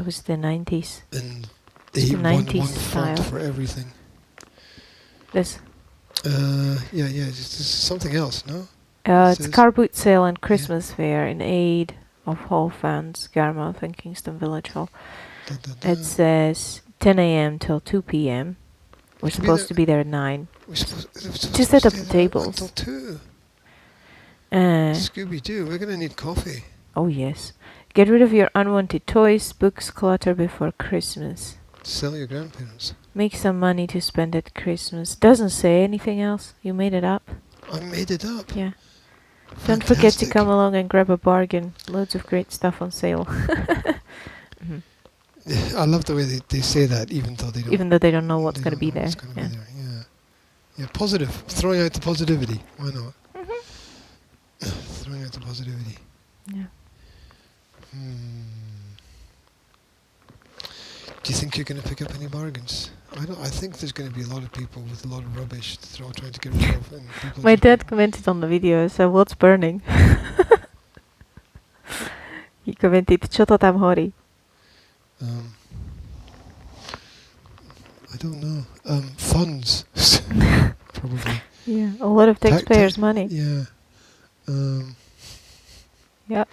It was the 90s. and It's the one 90s font style. for everything. This. It's something else, no? It's car boot sale and Christmas fair in aid of Hall fans, Garmouth and Kingston Village Hall. It says 10 a.m. till 2 p.m. We're supposed to be there at 9. Just set up the tables. Until 2. Uh, Scooby-Doo, we're going to need coffee. oh yes. Get rid of your unwanted toys, books, clutter before Christmas. Sell your grandparents. Make some money to spend at Christmas. Doesn't say anything else. You made it up. I made it up. Yeah. Don't forget to Fantastic. come along and grab a bargain. Loads of great stuff on sale. Mhm. I love the way they say that, even though they don't. Even though they don't know what's they going to don't be know there. what's gonna Yeah. be there. Yeah. Positive. Throwing out the positivity. Why not? Throwing out the positivity. Yeah. Do you think you're going to pick up any bargains? I think there's going to be a lot of people with a lot of rubbish that they're all trying to get rid of. And people My just- dad commented on the video, so what's burning? He commented, čo to tam horí? I don't know. Funds. Probably. Yeah, a lot of taxpayers' money. Yeah. Yeah.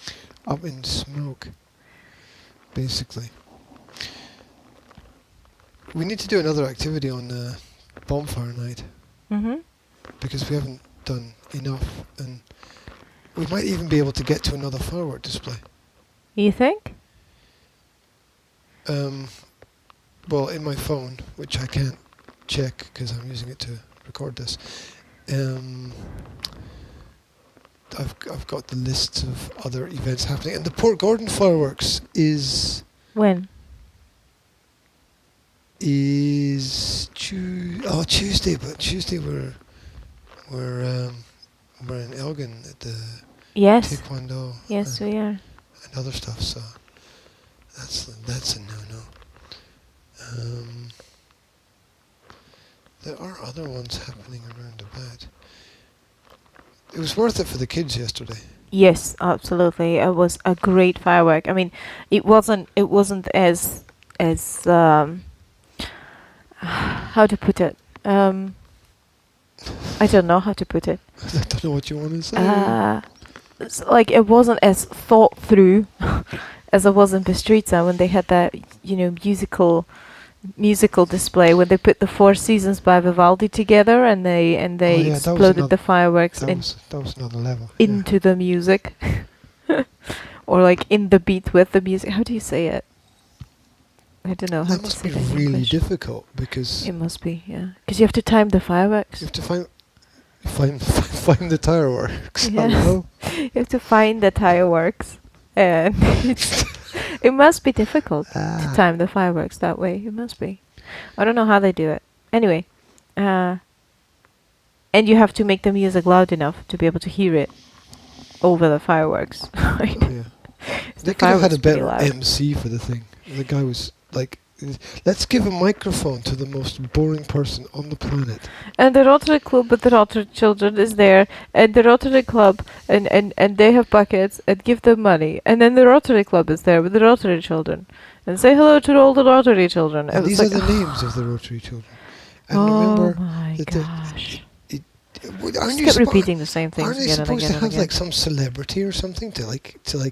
Up in smoke. Basically. We need to do another activity on bonfire night Mhm. because we haven't done enough, and we might even be able to get to another firework display. You think? Well, in my phone, which I can't check because I'm using it to record this. I've got the lists of other events happening, and the Port Gordon fireworks is When? Tuesday, but Tuesday we're in Elgin at the Yes. Taekwondo Yes, we are. and other stuff, so that's a no-no. There are other ones happening around about. It was worth it for the kids yesterday. Yes, absolutely. It was a great firework. I mean, it wasn't as how to put it. I don't know how to put it. I don't know what you want to say. It's like it wasn't as thought through as it was in Bystrica when they had that, musical musical display when they put the Four Seasons by Vivaldi together and they Oh yeah, exploded the fireworks that was another level. into the music, or like in the beat with the music. How do you say it? I don't know how That to must say be it in really English. difficult because It must be, yeah, because you have to time the fireworks. you have to find the fireworks. Yeah. Hello? You have to find the fireworks, and it must be difficult to time the fireworks that way. It must be. I don't know how they do it. Anyway, and you have to make the music loud enough to be able to hear it over the fireworks. Right? Oh, yeah. They could have had a better MC for the thing. The guy was like, let's give a microphone to the most boring person on the planet. And the Rotary Club with the Rotary children is there, and the Rotary Club, and they have buckets, and give them money. And then the Rotary Club is there with the Rotary children, and say hello to all the Rotary children. And these are the names of the Rotary children. And remember, my gosh. aren't Just you kept repeating the same things aren't they again and supposed again to and have again. like some celebrity or something to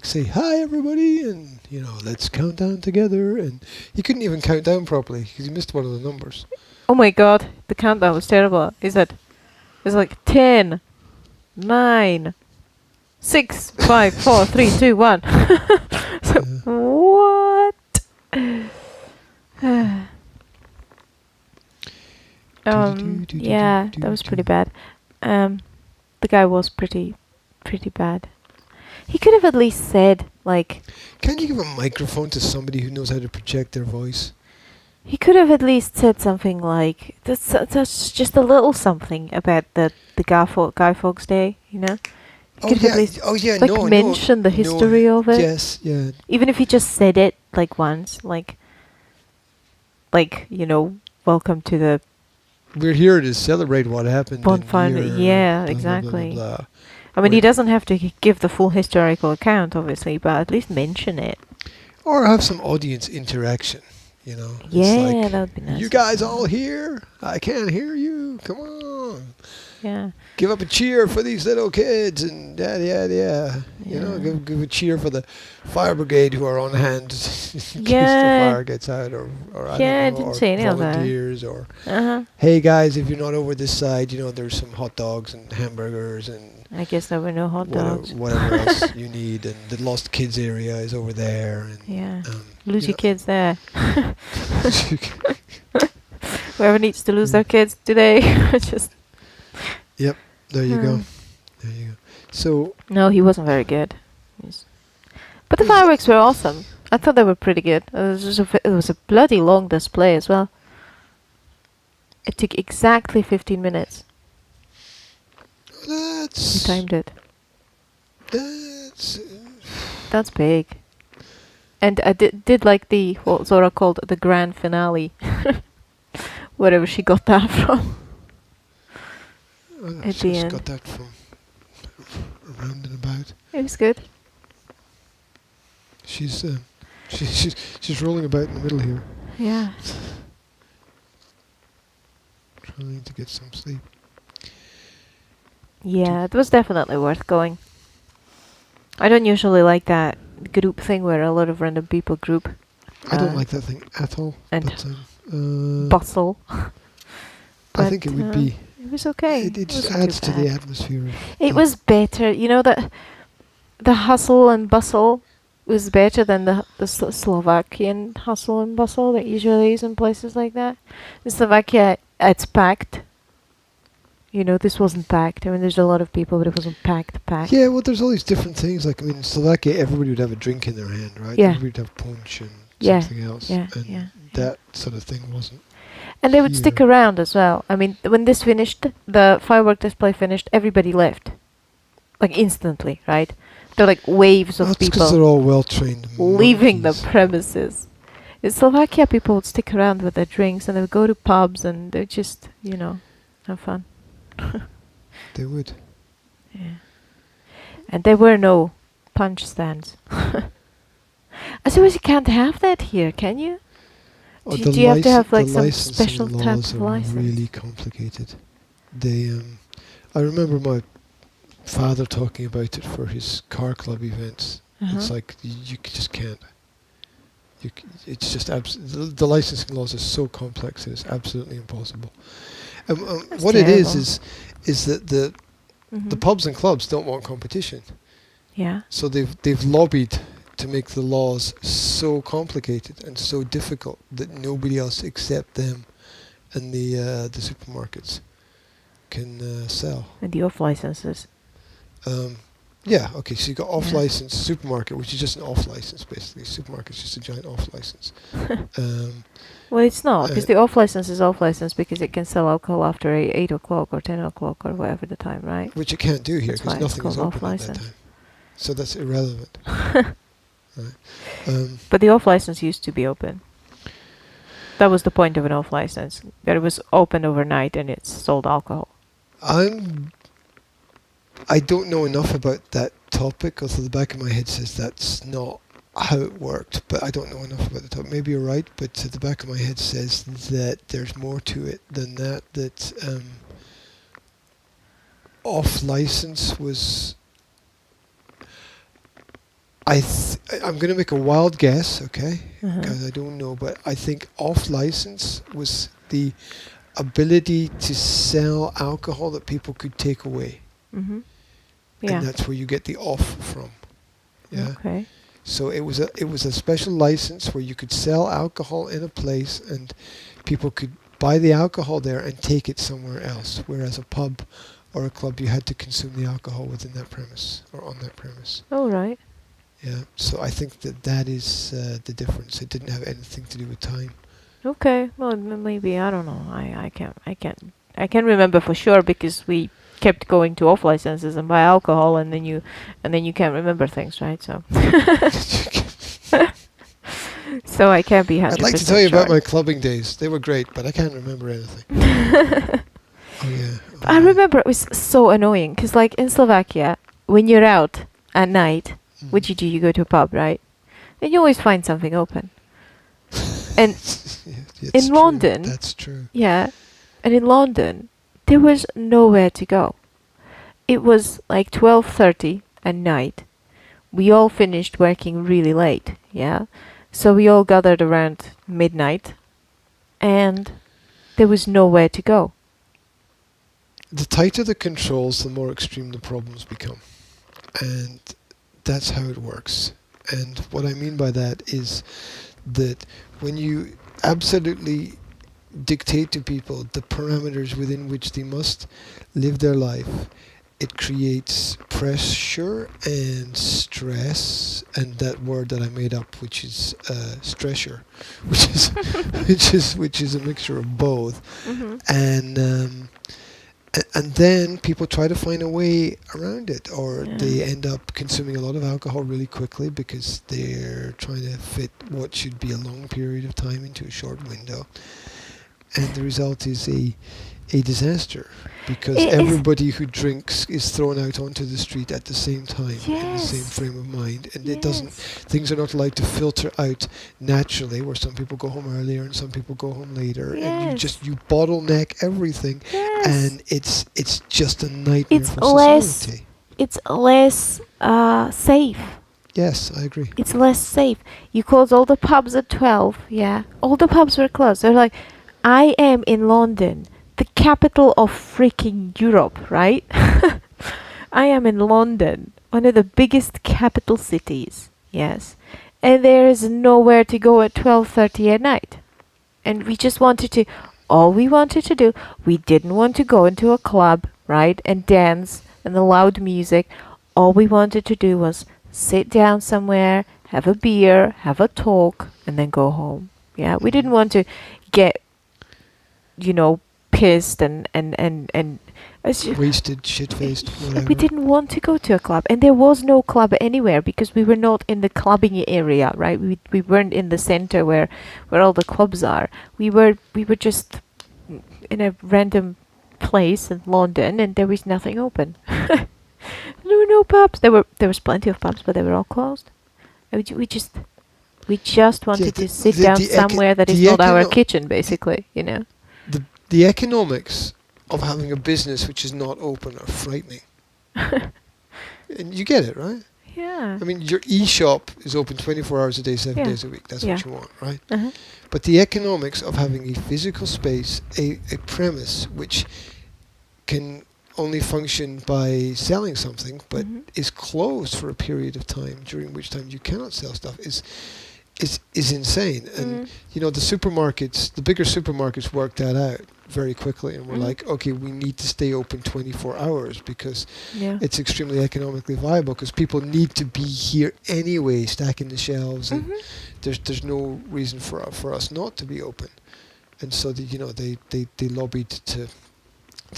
say hi everybody and let's count down together? And he couldn't even count down properly because he missed one of the numbers. Oh my god, the countdown was terrible. It's like 10, 9, 6, 5, 4, 3, 2, 1. So, what? Yeah, that was pretty bad. The guy was pretty bad. He could have at least said, like... Can't you give a microphone to somebody who knows how to project their voice? He could have at least said something like, that's just a little something about the Guy Fawkes Day, you know? He could have at least mention the history of it. Yes, yeah. Even if he just said it, like, once, like, welcome to the... We're here to celebrate what happened bonfire. in Yeah, blah, exactly. blah, blah, blah. I mean, he doesn't have to give the full historical account, obviously, but at least mention it. Or have some audience interaction, you know. Yeah, it's like, that would be nice. You guys all here? I can't hear you. Come on. Yeah. Give up a cheer for these little kids and yeah. You know, give a cheer for the fire brigade who are on hand in case the fire gets out or I didn't say any of that. Volunteers or hey guys, if you're not over this side, there's some hot dogs and hamburgers and I guess there were no hot dogs. Whatever else you need, and the lost kids area is over there. And, lose your kids there. Whoever needs to lose their kids today, just. Yep, there you go. There you go. So. No, he wasn't very good. But the fireworks were awesome. I thought they were pretty good. It was a bloody long display as well. It took exactly 15 minutes. You timed it. That's big. And I did like what Zora called the grand finale. Wherever she got that from. At the end. Got that from around and about. It was good. She's rolling about in the middle here. Yeah. Trying to get some sleep. Yeah, it was definitely worth going. I don't usually like that group thing where a lot of random people group. I don't like that thing at all. And bustle. I think it would be. It was okay. It just adds to the atmosphere. It was better. That the hustle and bustle was better than the Slovakian hustle and bustle that usually is in places like that. In Slovakia, it's packed. This wasn't packed. I mean, there's a lot of people, but it wasn't packed. Yeah, well, there's all these different things. Like, I mean, in Slovakia, everybody would have a drink in their hand, right? Yeah. Everybody would have punch and something else. Yeah, and that sort of thing wasn't. And they would stick around as well. I mean, when this finished, the firework display finished, everybody left. Like, instantly, right? They're like waves of people. Because they're all well-trained. Leaving the premises. In Slovakia, people would stick around with their drinks and they would go to pubs and they just, have fun. They would. Yeah. And there were no punch stands. I suppose you can't have that here, can you? Do you have to have like some special type of license? Really complicated. I remember my father talking about it for his car club events. It's like you just can't. It's just the licensing laws are so complex. It's absolutely impossible. That's What it terrible. is that the Mhm. pubs and clubs don't want competition, Yeah. so they've lobbied to make the laws so complicated and so difficult that nobody else except them and the supermarkets can sell. And the off licenses. Um, yeah, okay, so you got Yeah. off-license supermarket, which is just an off-license, basically. Supermarket's just a giant off-license. Well, it's not, Uh, because the off license is off license because it can sell alcohol after 8 o'clock or 10 o'clock or whatever the time, right? which it can't do here That's because why it's nothing is called off open at that license. time. So that's irrelevant. Right? But the off license used to be open. That was the point of an off license, that it was open overnight and it sold alcohol. I don't know enough about that topic, although the back of my head says that's not how it worked, but I don't know enough about the topic. Maybe you're right, but the back of my head says that there's more to it than that, off-license was... I'm going to make a wild guess, okay, Uh-huh. because I don't know, but I think off-license was the ability to sell alcohol that people could take away. Mhm. Yeah. And that's where you get the off from. Yeah. Okay. So it was a special license where you could sell alcohol in a place and people could buy the alcohol there and take it somewhere else. Whereas a pub or a club, you had to consume the alcohol within that premise or on that premise. All right. Yeah. So I think that is the difference. It didn't have anything to do with time. Okay. Well, maybe I don't know. I can't remember for sure because we kept going to off licenses and buy alcohol, and then you can't remember things, right? So so I can't be 100% I'd like to tell you about sure. my clubbing days. They were great, but I can't remember anything. Oh yeah. Oh, I yeah. remember it was so annoying because, like, in Slovakia, when you're out at night, Mm. what you do, you go to a pub, right? And you always find something open. And Yeah, it's in true. London- That's true. yeah, and in London, there was nowhere to go. It was like 12:30 at night. We all finished working really late, yeah? So we all gathered around midnight, and there was nowhere to go. The tighter the controls, the more extreme the problems become. And that's how it works. And what I mean by that is that when you absolutely dictate to people the parameters within which they must live their life, it creates pressure and stress, and that word that I made up, which is stressor, which is a mixture of both. Mm-hmm. And then people try to find a way around it, or Yeah. they end up consuming a lot of alcohol really quickly because they're trying to fit what should be a long period of time into a short window. And the result is a disaster, because It is- everybody who drinks is thrown out onto the street at the same time in the same Yes. frame of mind, and it doesn't. Yes. Things are not allowed to filter out naturally, where some people go home earlier and some people go home later, and Yes. you bottleneck everything, Yes. and it's just a nightmare It's for less- society. It's less safe. Yes, I agree. It's less safe. You close all the pubs at 12, yeah? All the pubs were closed. They're like, I am in London, the capital of freaking Europe, right? I am in London, one of the biggest capital cities, yes? And there is nowhere to go at 12:30 at night. And we just wanted to, all we wanted to do, we didn't want to go into a club, right? And dance and the loud music. All we wanted to do was sit down somewhere, have a beer, have a talk, and then go home. Yeah, we didn't want to get, pissed and it's just- Wasted, shit-faced, whatever. we didn't want to go to a club, and there was no club anywhere because we were not in the clubbing area, right? We weren't in the center where all the clubs are. We were just in a random place in London, and there was nothing open. There were no pubs. There was plenty of pubs, but they were all closed. And we just wanted to sit down somewhere that is not our kitchen, basically. The economics of having a business which is not open are frightening. And you get it, right? Yeah. I mean, your e-shop is open 24 hours a day, 7 Yeah. days a week. That's Yeah. what you want, right? Uh-huh. But the economics of having a physical space, a premise which can only function by selling something, but Mhm. is closed for a period of time during which time you cannot sell stuff is insane. And the supermarkets, the bigger supermarkets, worked that out very quickly, and were like, okay, we need to stay open 24 hours because Yeah. it's extremely economically viable, because people need to be here anyway, stacking the shelves, and there's no reason for us not to be open. And so they lobbied to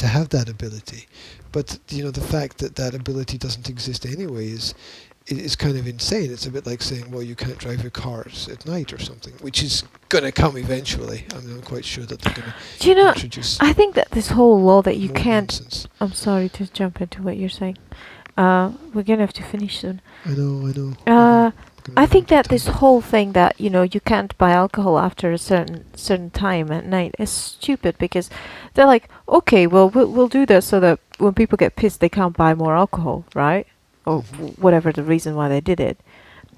have that ability. But the fact that that ability doesn't exist anyway is kind of insane. It's a bit like saying, well, you can't drive your cars at night or something, which is going to come eventually. I mean, I'm quite sure that they're going Do you to know, introduce I think that this whole law that you more can't... nonsense. I'm sorry to jump into what you're saying. We're going to have to finish soon. I know. I think that this whole thing that, you can't buy alcohol after a certain time at night is stupid, because they're like, okay, well, we'll do this so that when people get pissed, they can't buy more alcohol, right? Or whatever the reason why they did it.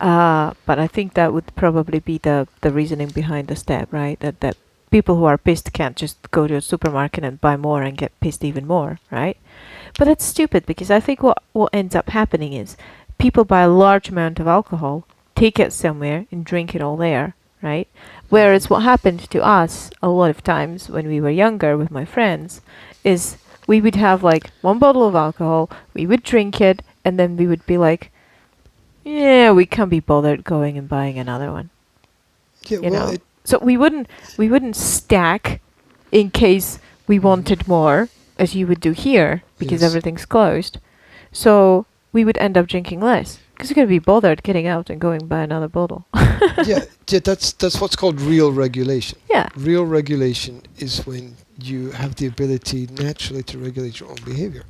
But I think that would probably be the reasoning behind the step, right? That people who are pissed can't just go to a supermarket and buy more and get pissed even more, right? But it's stupid, because I think what ends up happening is people buy a large amount of alcohol, take it somewhere and drink it all there, right? Whereas what happened to us a lot of times when we were younger with my friends is we would have like one bottle of alcohol, we would drink it, and then we would be like, yeah, we can't be bothered going and buying another one. Yeah, You well, know? So we wouldn't stack in case we wanted more, as you would do here, because Yes. everything's closed. So we would end up drinking less, because you're going to be bothered getting out and going buy another bottle. yeah, that's what's called real regulation. Yeah. Real regulation is when you have the ability naturally to regulate your own behavior.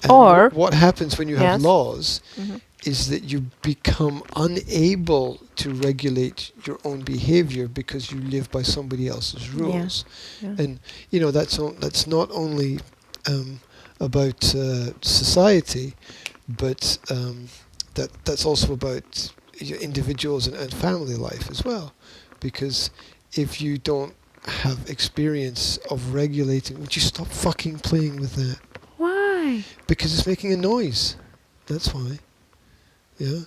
And Or- what happens when you have Yes. laws Mhm. is that you become unable to regulate your own behavior because you live by somebody else's rules. Yeah. And that's not only about society, but that's also about individuals and family life as well. Because if you don't have experience of regulating, would you stop fucking playing with that? Why? Because it's making a noise. That's why. Yeah.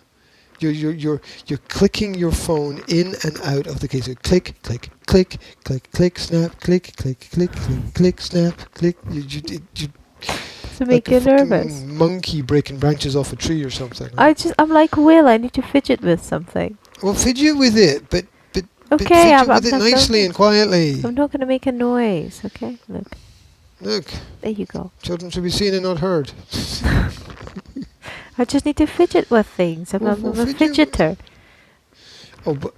You're clicking your phone in and out of the case. So click, click, click, click, click, snap, click, click, click, click, click, snap, click. You To make you like a fucking nervous. monkey breaking branches off a tree or something. Right? I'm like Will. I need to fidget with something. Well, fidget with it, but Okay, fidget I'm with it not nicely gonna- and quietly. I'm not going to make a noise. Okay, look, Look, there you go. children should be seen and not heard. I just need to fidget with things. I'm Well, a fidget- fidgeter. Oh, but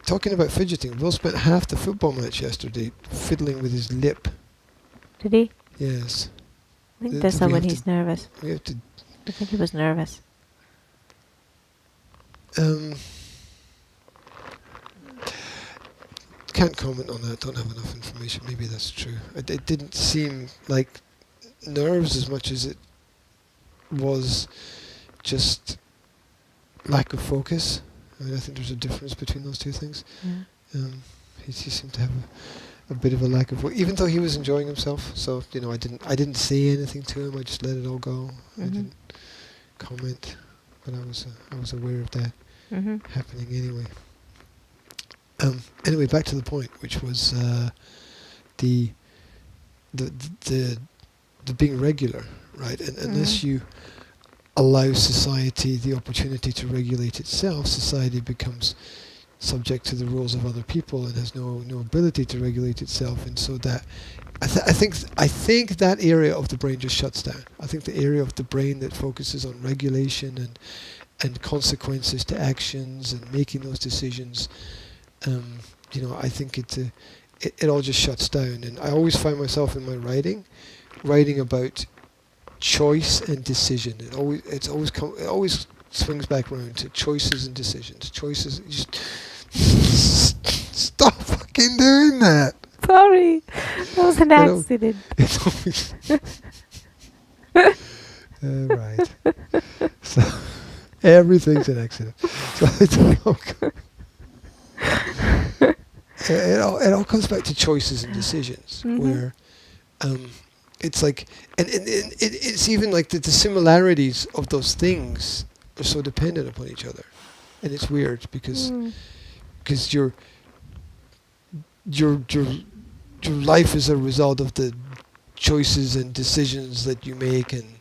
talking about fidgeting, Will spent half the football match yesterday fiddling with his lip. Did he? Yes. I think Do that's we not when have he's to- nervous. We have to. I think he was nervous. Can't comment on that. Don't have enough information. Maybe that's true. It didn't seem like nerves as much as it was just lack of focus. I mean, I think there's a difference between those two things. Yeah. He seemed to have a bit of a lack of even though he was enjoying himself. So I didn't say anything to him. I just let it all go. I Mhm. didn't comment, but I was aware of that Mhm. happening anyway. Anyway, back to the point, which was the being regular, right? And unless you allow society the opportunity to regulate itself, society becomes subject to the rules of other people and has no ability to regulate itself. And so that I think that area of the brain just shuts down. I think the area of the brain that focuses on regulation and consequences to actions and making those decisions, I think it all just shuts down. And I always find myself in my writing about choice and decision. It always swings back around to choices and decisions. Choices. Stop fucking doing that. Sorry, that was an You know, accident. It's always right. So Everything's an accident. So it all comes back to choices and decisions, where it's like, and it's even like the similarities of those things are so dependent upon each other, and it's weird because your life is a result of the choices and decisions that you make, and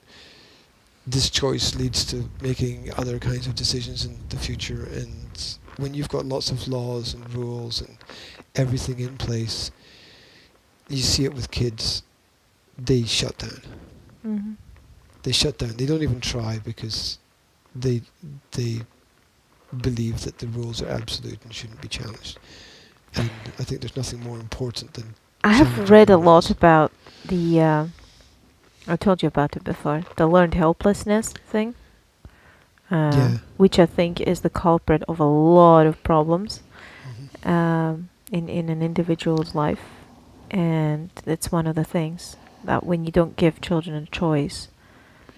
this choice leads to making other kinds of decisions in the future. And when you've got lots of laws and rules and everything in place, you see it with kids, they shut down. Mm-hmm. They shut down. They don't even try because they believe that the rules are absolute and shouldn't be challenged. And I think there's nothing more important than I have challenging read a the lot rules. about the I told you about it before, the learned helplessness thing, Yeah. which I think is the culprit of a lot of problems Mhm. in an individual's life. And it's one of the things that when you don't give children a choice,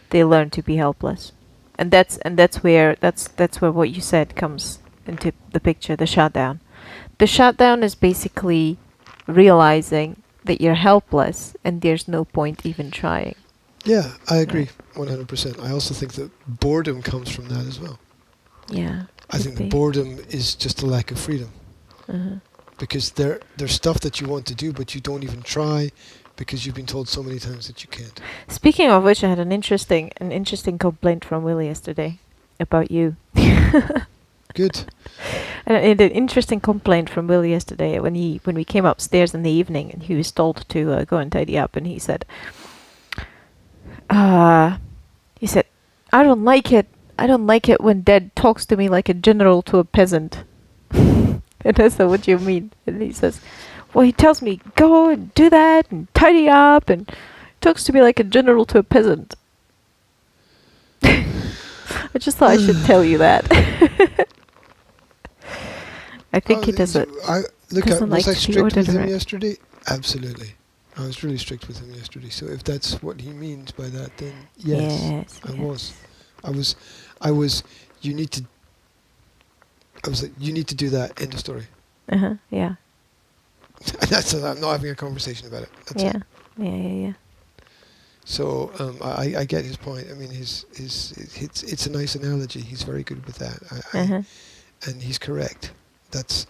they learn to be helpless. And that's where what you said comes into the picture, the shutdown. The shutdown is basically realizing that you're helpless and there's no point even trying. Yeah, I agree 100%. I also think that boredom comes from that as well. Yeah. I think that boredom is just a lack of freedom, because there's stuff that you want to do but you don't even try because you've been told so many times that you can't. Speaking of which, I had an interesting complaint from Willie yesterday about you. Good. An interesting complaint from Willie yesterday when we came upstairs in the evening and he was told to go and tidy up, and he said, I don't like it. I don't like it when Dad talks to me like a general to a peasant. And I said, what do you mean? And he says, well, he tells me, go and do that and tidy up, and talks to me like a general to a peasant. I just thought I should tell you that. I think he doesn't. Was like I to be strict with ordered him around. yesterday? Absolutely. I was really strict with him yesterday. So if that's what he means by that, then yes, I was. I was. You need to. I was like, you need to do that. End of story. Yeah. That's it. I'm not having a conversation about it. That's it. Yeah. So I get his point. I mean, it's a nice analogy. He's very good with that. And he's correct. That's,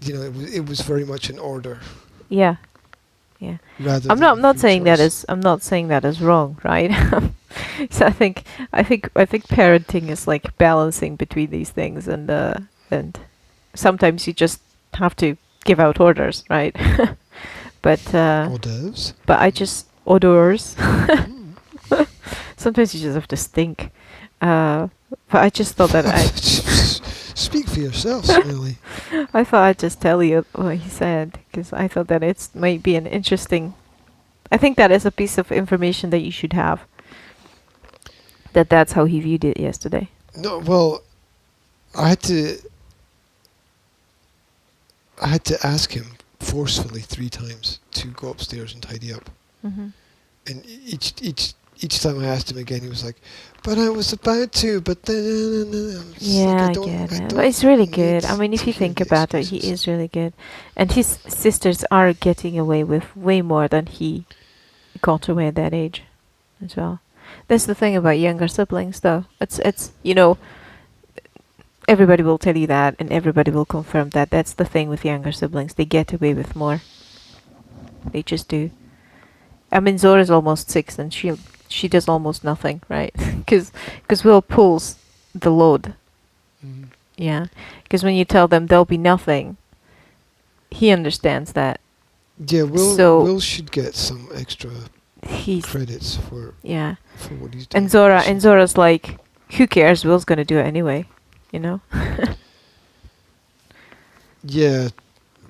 it was very much an order. Yeah. Rather I'm than not free saying that choice. I'm not saying that is wrong, right? So I think parenting is like balancing between these things, and sometimes you just have to give out orders, right? But Orders. but I just orders. Mm. Sometimes you just have to stink. But I just thought that Speak for yourself, Smelly. I thought I'd just tell you what he said, because I thought that it might be an interesting. I think that is a piece of information that you should have. That's how he viewed it yesterday. No, well, I had to ask him forcefully 3 times to go upstairs and tidy up. Mm-hmm. And each time I asked him again, he was like, "But I was about to, but then." Yeah, I get it. But it's really good. I mean, if you think about it, he is. is really good. And his sisters are getting away with way more than he got away at that age as well. That's the thing about younger siblings, though. It's everybody will tell you that, and everybody will confirm that. That's the thing with younger siblings. They get away with more. They just do. I mean, Zora's almost 6, and she does almost nothing, right? Because Will pulls the load. Mm. Yeah. Because when you tell them there'll be nothing, he understands that. Yeah, Will should get some extra credits for what he's doing. And Zora's like, who cares? Will's gonna do it anyway, you know. Yeah,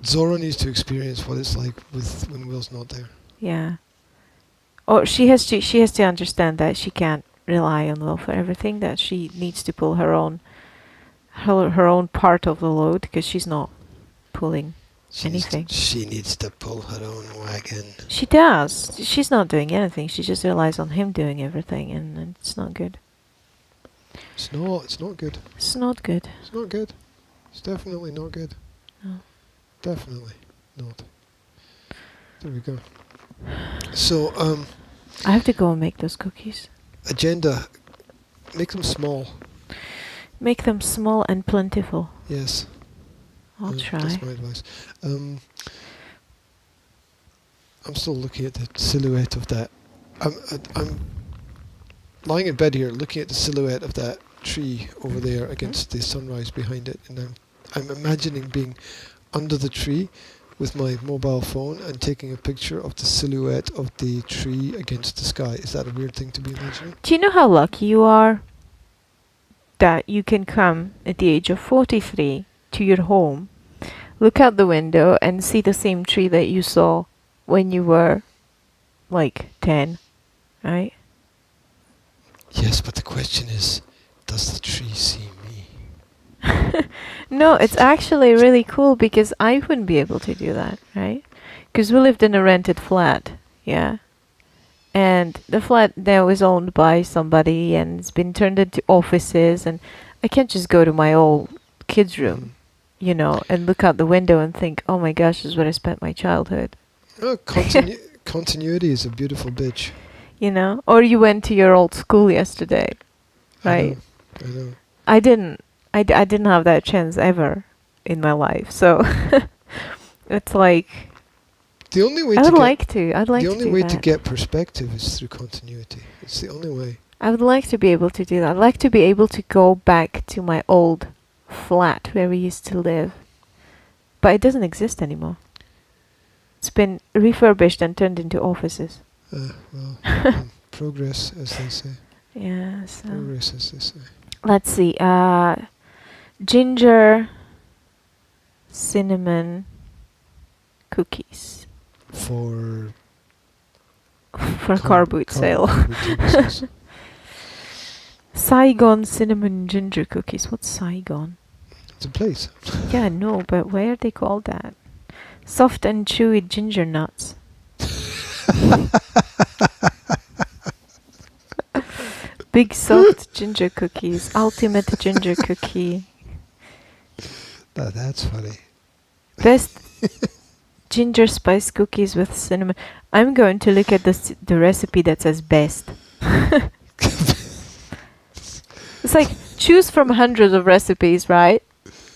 Zora needs to experience what it's like when Will's not there. Yeah. Or she has to understand that she can't rely on Will for everything. That she needs to pull her own part of the load, because she's not pulling anything. She needs to pull her own wagon. She does. She's not doing anything. She just relies on him doing everything, and it's not good. It's not. It's not good. It's not good. It's not good. It's definitely not good. No. Definitely not. There we go. So, I have to go and make those cookies. agenda. Make them small. Make them small and plentiful. Yes. I'll try. That's my advice. I'm still looking at the silhouette of that. I'm lying in bed here, looking at the silhouette of that tree over there against the sunrise behind it, and I'm imagining being under the tree with my mobile phone and taking a picture of the silhouette of the tree against the sky. Is that a weird thing to be imagining? Do you know how lucky you are that you can come at the age of 43 to your home, look out the window and see the same tree that you saw when you were like 10, right? Yes, but the question is, does the tree see me? No, it's actually really cool because I wouldn't be able to do that, right? Because we lived in a rented flat, yeah? And the flat now is owned by somebody and it's been turned into offices, and I can't just go to my old kids' room, you know, and look out the window and think, oh my gosh, this is where I spent my childhood. Oh, continuity is a beautiful bitch. You know? Or you went to your old school yesterday, right? I know. I didn't. I didn't have that chance ever in my life. So it's like The only way I to would get like to. I'd like the to only do way that. to get perspective is through continuity. It's the only way. I would like to be able to do that. I'd like to be able to go back to my old flat where we used to live. But it doesn't exist anymore. It's been refurbished and turned into offices. Well, progress, as they say. Yeah, so Progress, as they say. let's see. Ginger cinnamon cookies For for car boot sale. Saigon cinnamon ginger cookies. What's Saigon? It's a place. Yeah, no, but why are they called that? Soft and chewy ginger nuts. Big soft ginger cookies. Ultimate ginger cookie. That's funny. Best ginger spice cookies with cinnamon. I'm going to look at the recipe that says best. It's like choose from hundreds of recipes, right?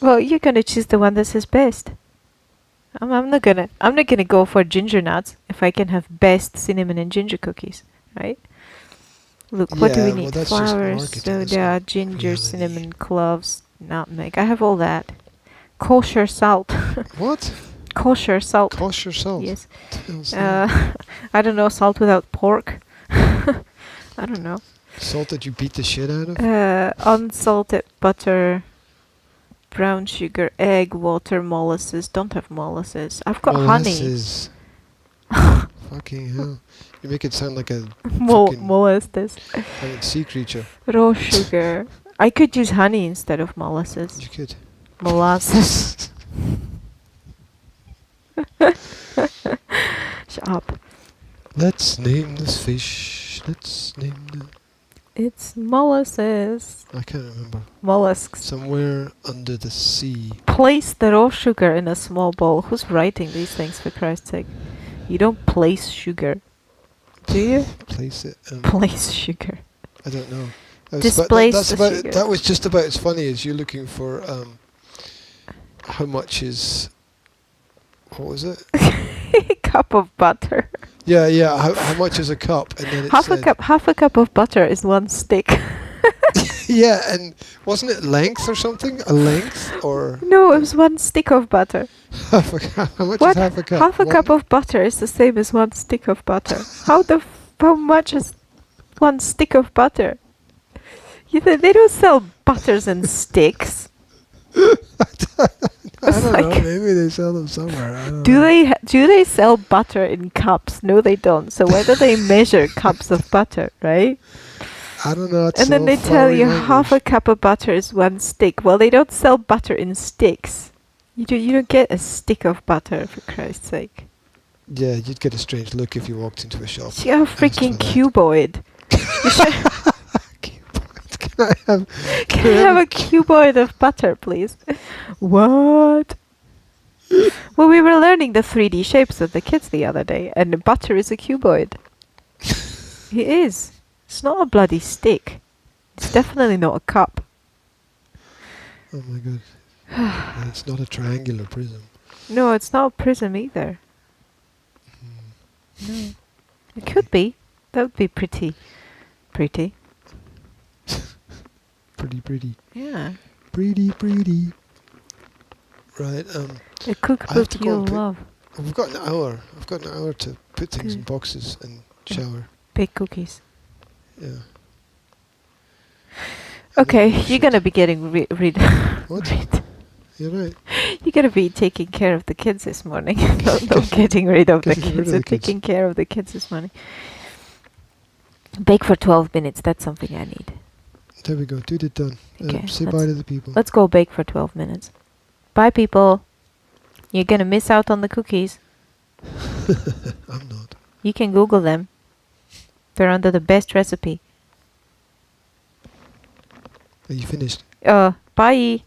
Well, you're gonna choose the one that says best. I'm not gonna go for ginger nuts if I can have best cinnamon and ginger cookies, right? Look, what do we Yeah, well, need? that's just Flowers, marketing, isn't soda, it? ginger, Reality. cinnamon, cloves, nutmeg. I have all that. Kosher salt. What? Kosher salt. Kosher salt? Yes. Hell's that? I don't know, salt without pork. I don't know. Salt that you beat the shit out of? Unsalted butter, brown sugar, egg, water, molasses. Don't have molasses. I've got Molasses. Fucking hell. You make it sound like a honey. fucking Molasses. like a sea creature. Raw sugar. I could use honey instead of molasses. You could. Molasses. Shut up. Let's name this fish. Let's name the... It's molasses. I can't remember. Mollusks. Somewhere under the sea. Place the raw sugar in a small bowl. Who's writing these things, for Christ's sake? You don't place sugar. Do you? Place it. Place sugar. I don't know. Displace the sugar. That was just about as funny as you looking for how much is... What was it? Cup of butter. Yeah. How much is a cup? And then it said, Half a cup of butter is one stick. Yeah, and wasn't it length or something? A length or No, it was one stick of butter. half a cup? How much What? is half a cup? Half a One- cup of butter is the same as one stick of butter. How much is one stick of butter? They don't sell butters in sticks. I don't know. like- Maybe they sell them somewhere. I don't Do know. they sell butter in cups? No, they don't. So where do they measure cups of butter, right? I don't know. It's And then all they tell flowery you half a language. cup of butter is one stick. Well, they don't sell butter in sticks. You don't get a stick of butter, for Christ's sake. Yeah, you'd get a strange look if you walked into a shop. You're a for freaking that. cuboid. You should- Can I have a cuboid of butter, please? What? Well, we were learning the 3D shapes with the kids the other day, and the butter is a cuboid. It is. It's not a bloody stick. It's definitely not a cup. Oh my god. And it's not a triangular prism. No, it's not a prism either. No. It could be. That would be pretty. Pretty. Pretty. Yeah. Pretty. Right, A I have cookbook to go you'll and pick- love. we've got an hour. I've got an hour to put things in boxes and shower. Bake cookies. Yeah. Okay, Oh, you're shit. gonna be getting What? You're right. You're gonna be taking care of the kids this morning. not getting rid of the Getting rid kids, of the but kids. taking care of the kids this morning. Bake for 12 minutes. That's something I need. There we go. Dude, it done. Okay, Say let's- bye to the people. Let's go bake for 12 minutes. Bye, people. You're gonna miss out on the cookies. I'm not. You can Google them. They're under the best recipe. Are you finished? Bye.